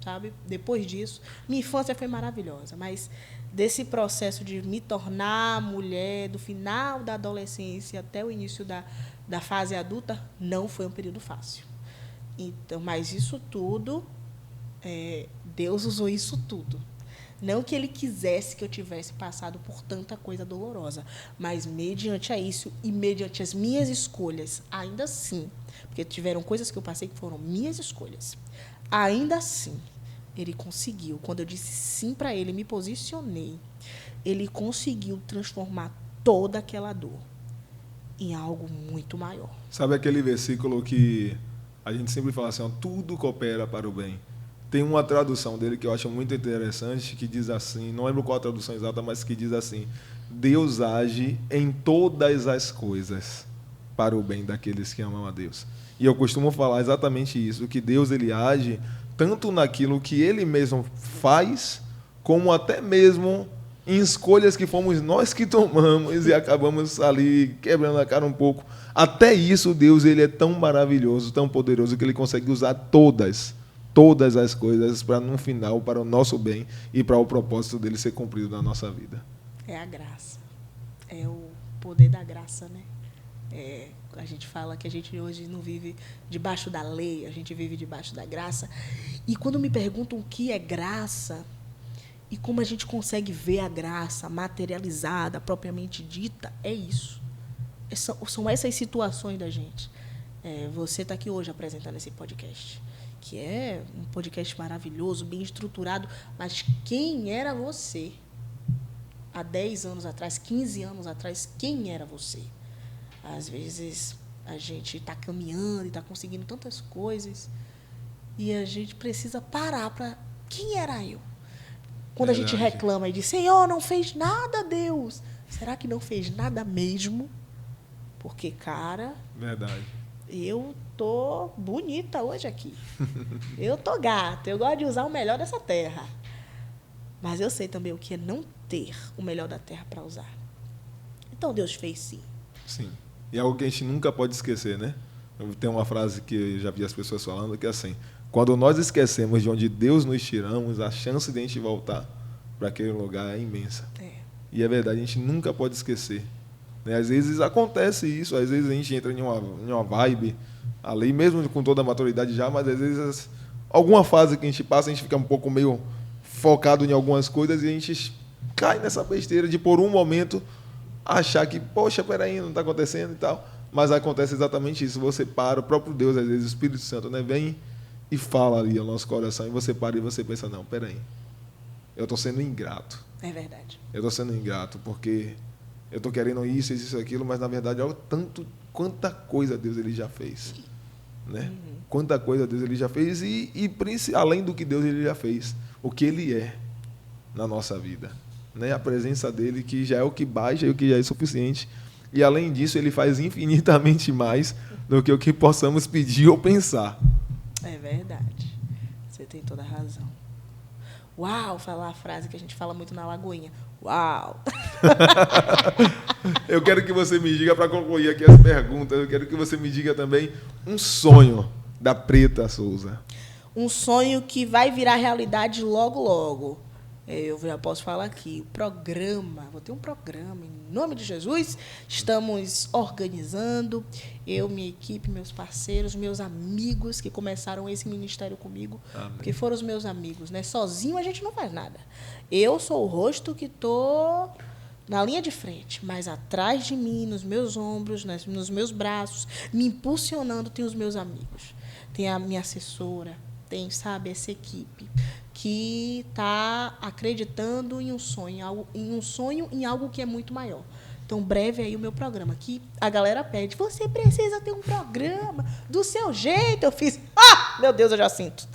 sabe? Depois disso, minha infância foi maravilhosa, mas desse processo de me tornar mulher, do final da adolescência até o início da fase adulta, não foi um período fácil. Então, mas isso tudo, Deus usou isso tudo. Não que ele quisesse que eu tivesse passado por tanta coisa dolorosa, mas mediante a isso e mediante as minhas escolhas, ainda assim, porque tiveram coisas que eu passei que foram minhas escolhas, ainda assim, ele conseguiu, quando eu disse sim para ele, me posicionei, ele conseguiu transformar toda aquela dor em algo muito maior. Sabe aquele versículo que a gente sempre fala assim, ó, tudo coopera para o bem. Tem uma tradução dele que eu acho muito interessante, que diz assim, não lembro qual a tradução exata, mas que diz assim, Deus age em todas as coisas para o bem daqueles que amam a Deus. E eu costumo falar exatamente isso, que Deus ele age tanto naquilo que ele mesmo faz, como até mesmo em escolhas que fomos nós que tomamos e acabamos ali quebrando a cara um pouco. Até isso, Deus ele é tão maravilhoso, tão poderoso, que ele consegue usar todas as coisas para, no final, para o nosso bem e para o propósito dele ser cumprido na nossa vida. É a graça. É o poder da graça, né? A gente fala que a gente hoje não vive debaixo da lei, a gente vive debaixo da graça. E quando me perguntam o que é graça e como a gente consegue ver a graça materializada, propriamente dita, é isso. São essas situações da gente. Você está aqui hoje apresentando esse podcast, que é um podcast maravilhoso, bem estruturado, mas quem era você? Há 10 anos atrás, 15 anos atrás, quem era você? Às vezes, a gente está caminhando e está conseguindo tantas coisas e a gente precisa parar para... Quem era eu? Quando a gente reclama e diz, Senhor, não fez nada, Deus. Será que não fez nada mesmo? Porque, cara... Verdade. Eu tô bonita hoje aqui. Eu tô gata. Eu gosto de usar o melhor dessa terra. Mas eu sei também o que é não ter o melhor da terra para usar. Então, Deus fez sim. Sim. E é algo que a gente nunca pode esquecer, né? Tem uma frase que eu já vi as pessoas falando, que é assim, quando nós esquecemos de onde Deus nos tiramos, a chance de a gente voltar para aquele lugar é imensa. E é verdade, a gente nunca pode esquecer. Né? Às vezes acontece isso, às vezes a gente entra em uma vibe, ali mesmo com toda a maturidade já, mas às vezes alguma fase que a gente passa, a gente fica um pouco meio focado em algumas coisas e a gente cai nessa besteira de, por um momento, achar que, poxa, peraí, não está acontecendo e tal. Mas acontece exatamente isso. Você para, o próprio Deus, às vezes o Espírito Santo, né, vem e fala ali ao nosso coração, e você para e você pensa, não, peraí, eu estou sendo ingrato. É verdade. Eu estou sendo ingrato porque eu estou querendo isso, aquilo, mas na verdade, olha quanta coisa Deus ele já fez. Né? Quanta coisa Deus ele já fez e além do que Deus ele já fez, o que ele é na nossa vida. Né? A presença dele, que já é o que basta e o que já é suficiente. E, além disso, ele faz infinitamente mais do que o que possamos pedir ou pensar. É verdade. Você tem toda a razão. Uau, falar a frase que a gente fala muito na Lagoinha. Uau! Eu quero que você me diga, para concluir aqui as perguntas, eu quero que você me diga também um sonho da Preta Souza. Um sonho que vai virar realidade logo, logo. Eu já posso falar aqui, vou ter um programa, em nome de Jesus, estamos organizando, eu, minha equipe, meus parceiros, meus amigos que começaram esse ministério comigo, Amém. Porque foram os meus amigos, né? Sozinho a gente não faz nada. Eu sou o rosto que estou na linha de frente, mas atrás de mim, nos meus ombros, nos meus braços, me impulsionando, tem os meus amigos, tem a minha assessora, tem, sabe, essa equipe que está acreditando em um sonho, em algo que é muito maior. Então, breve aí o meu programa. Que a galera pede, você precisa ter um programa do seu jeito. Eu fiz, meu Deus, eu já sinto.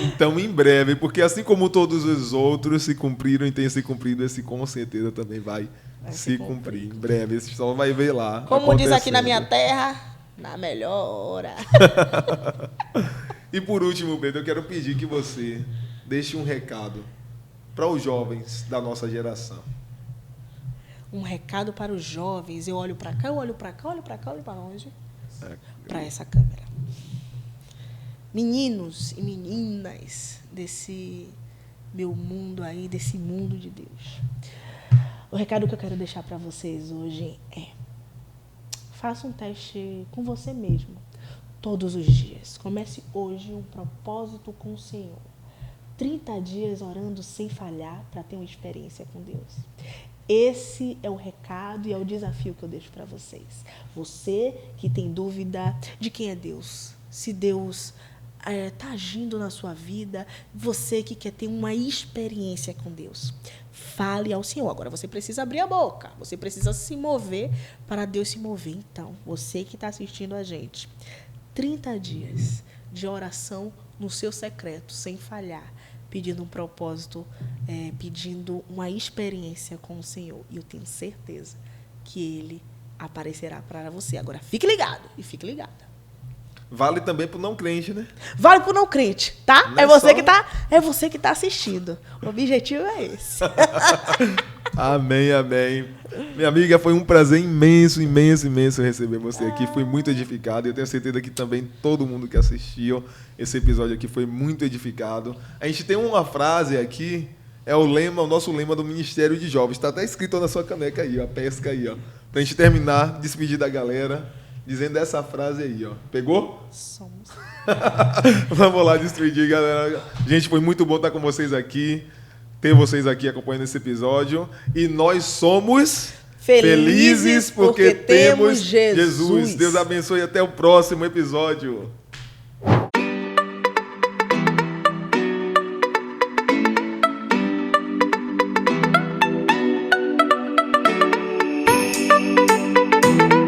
Então, em breve, porque assim como todos os outros se cumpriram e têm se cumprido, esse com certeza também vai se cumprir. Em breve, esse só vai ver lá. Como diz aqui na minha terra, na melhor hora. E por último, Pedro, eu quero pedir que você deixe um recado para os jovens da nossa geração. Um recado para os jovens. Eu olho para cá, eu olho para cá, olho para cá, olho para onde? Para essa câmera. Meninos e meninas desse meu mundo aí, desse mundo de Deus. O recado que eu quero deixar para vocês hoje é: faça um teste com você mesmo. Todos os dias. Comece hoje um propósito com o Senhor. 30 dias orando sem falhar para ter uma experiência com Deus. Esse é o recado e é o desafio que eu deixo para vocês. Você que tem dúvida de quem é Deus, se Deus está agindo na sua vida, você que quer ter uma experiência com Deus, fale ao Senhor. Agora você precisa abrir a boca, você precisa se mover para Deus se mover. Então, você que está assistindo a gente, 30 dias de oração no seu secreto, sem falhar, pedindo um propósito, pedindo uma experiência com o Senhor. E eu tenho certeza que Ele aparecerá para você. Agora, fique ligado e fique ligada. Vale também para o não crente, né? Vale para o não crente, tá? Não é você que tá assistindo. O objetivo é esse. Amém, amém. Minha amiga, foi um prazer imenso, imenso, imenso receber você aqui. Fui muito edificado e eu tenho certeza que também todo mundo que assistiu esse episódio aqui foi muito edificado. A gente tem uma frase aqui, é o nosso lema do Ministério de Jovens. Está até escrito na sua caneca aí, ó, a pesca aí, ó. Pra gente terminar, despedir da galera, dizendo essa frase aí, ó. Pegou? Somos. Vamos lá despedir, galera. Gente, foi muito bom estar com vocês aqui, ter vocês aqui acompanhando esse episódio. E nós somos felizes porque temos Jesus. Deus abençoe, até o próximo episódio.